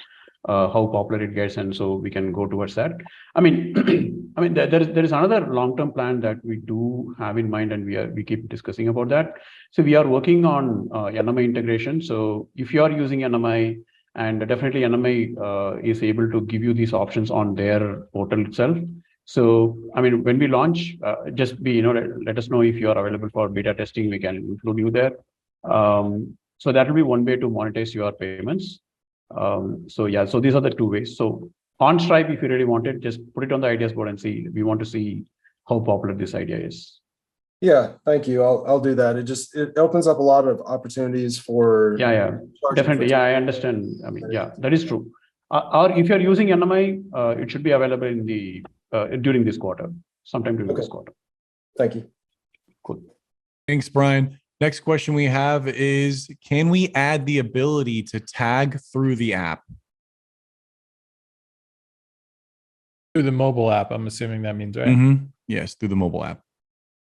how popular it gets, and so we can go towards that. There is another long-term plan that we do have in mind, and we keep discussing about that. So we are working on NMI integration. So if you are using NMI, and definitely NMI is able to give you these options on their portal itself. So, when we launch, just let us know if you are available for beta testing. We can include you there. So that will be one way to monetize your payments. So these are the two ways. So on Stripe, if you really want it, just put it on the ideas board and see. We want to see how popular this idea is. Yeah, thank you. I'll do that. It opens up a lot of opportunities for. Yeah, definitely. Yeah, I understand. That is true. Or if you're using NMI, it should be available in the during this quarter, sometime during this quarter. Thank you. Cool. Thanks, Brian. Next question we have is, can we add the ability to tag through the app? Through the mobile app, I'm assuming that means, right? Yes, through the mobile app.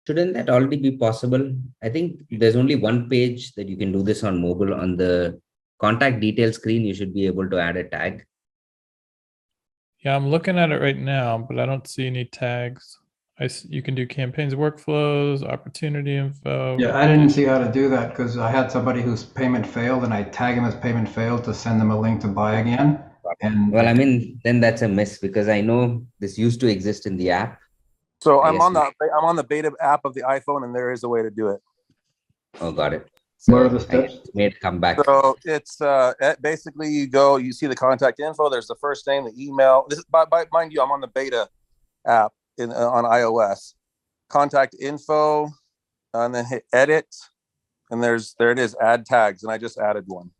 Shouldn't that already be possible? I think there's only one page that you can do this on mobile. On the contact details screen, you should be able to add a tag. Yeah, I'm looking at it right now, but I don't see any tags. You can do campaigns, workflows, opportunity info. Yeah, I didn't see how to do that because I had somebody whose payment failed, and I tag him as payment failed to send them a link to buy again. And then that's a miss because I know this used to exist in the app. So I'm on the beta app of the iPhone, and there is a way to do it. Oh, got it. What are the steps? Made come back. So it's basically you see the contact info. There's the first name, the email. This is mind you, I'm on the beta app on iOS. Contact info, and then hit edit, and there it is, add tags, and I just added one.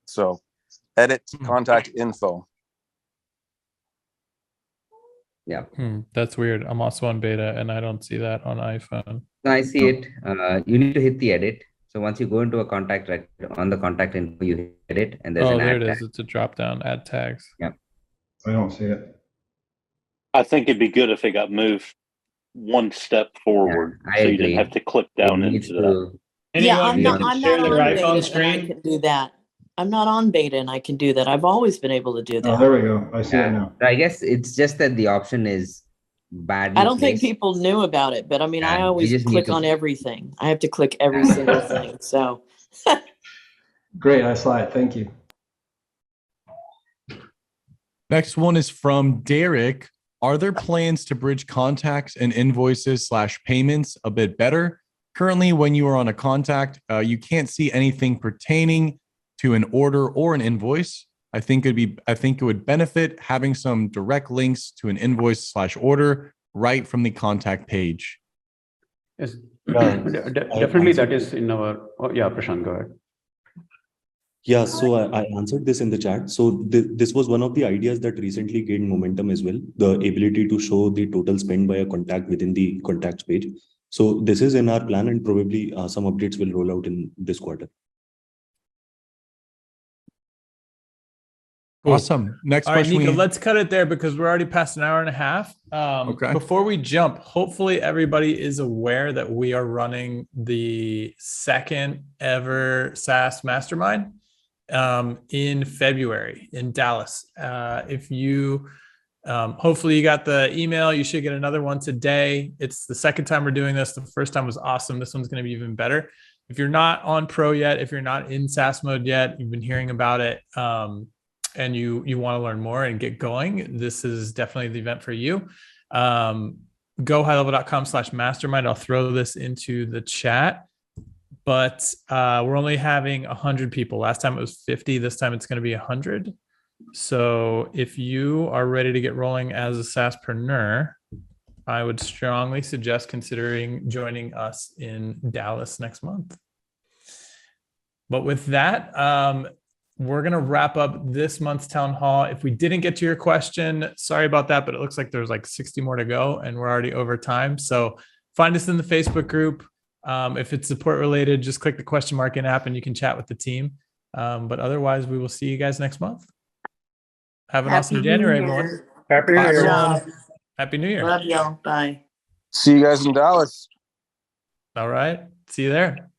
So edit contact info. Yeah. That's weird. I'm also on beta and I don't see that on iPhone. So I see it. You need to hit the edit. So once you go into a contact record, on the contact info, you hit edit, and there's Oh, an there add it is. tag. It's a drop down, add tags. Yeah. I don't see it. I think it'd be good if it got moved one step forward, I so you agree. didn't have to click It down needs into that. to. Yeah, Anyone I'm who not, can I'm share not their on iPhone beta and I screen? can do that. I'm not on beta and I can do that. I've always been able to do Oh, that. there we go. I see it Yeah. now. I guess it's just that the option is badly I don't think placed. people knew about it, but I mean, I Yeah, you always just need click to- on everything. I have to click every single thing. So Great, I saw it. Thank you. Next one is from Derek. Are there plans to bridge contacts and invoices / payments a bit better? Currently, when you are on a contact, you can't see anything pertaining to an order or an invoice. I think it would benefit having some direct links to an invoice / order right from the contact page. Yes, Yeah, definitely that is in our, oh, yeah, Prashant, go ahead. Yeah, so I answered this in the chat. So this was one of the ideas that recently gained momentum as well, the ability to show the total spend by a contact within the contacts page. So this is in our plan, and probably some updates will roll out in this quarter. Awesome. Next All right, question. Nico, let's cut it there because we're already past an hour and a half. Okay. Before we jump, hopefully everybody is aware that we are running the second ever SaaS Mastermind in February in Dallas. If you hopefully you got the email, you should get another one today. It's the second time we're doing this. The first time was awesome. This one's going to be even better. If you're not on Pro yet, if you're not in SaaS mode yet, you've been hearing about it, and you want to learn more and get going, this is definitely the event for you. Go highlevel.com/mastermind. I'll throw this into the chat. But we're only having 100 people. Last time it was 50. This time it's going to be 100. So if you are ready to get rolling as a SaaSpreneur, I would strongly suggest considering joining us in Dallas next month. But with that, we're going to wrap up this month's town hall. If we didn't get to your question, sorry about that, but it looks like there's like 60 more to go and we're already over time. So find us in the Facebook group. If it's support related, just click the question mark in app and you can chat with the team. But otherwise, we will see you guys next month. Have an awesome January, everyone. Happy New Bye, Year. everyone. Happy New Year. love y'all. Bye. See you guys in Dallas. All right. See you there.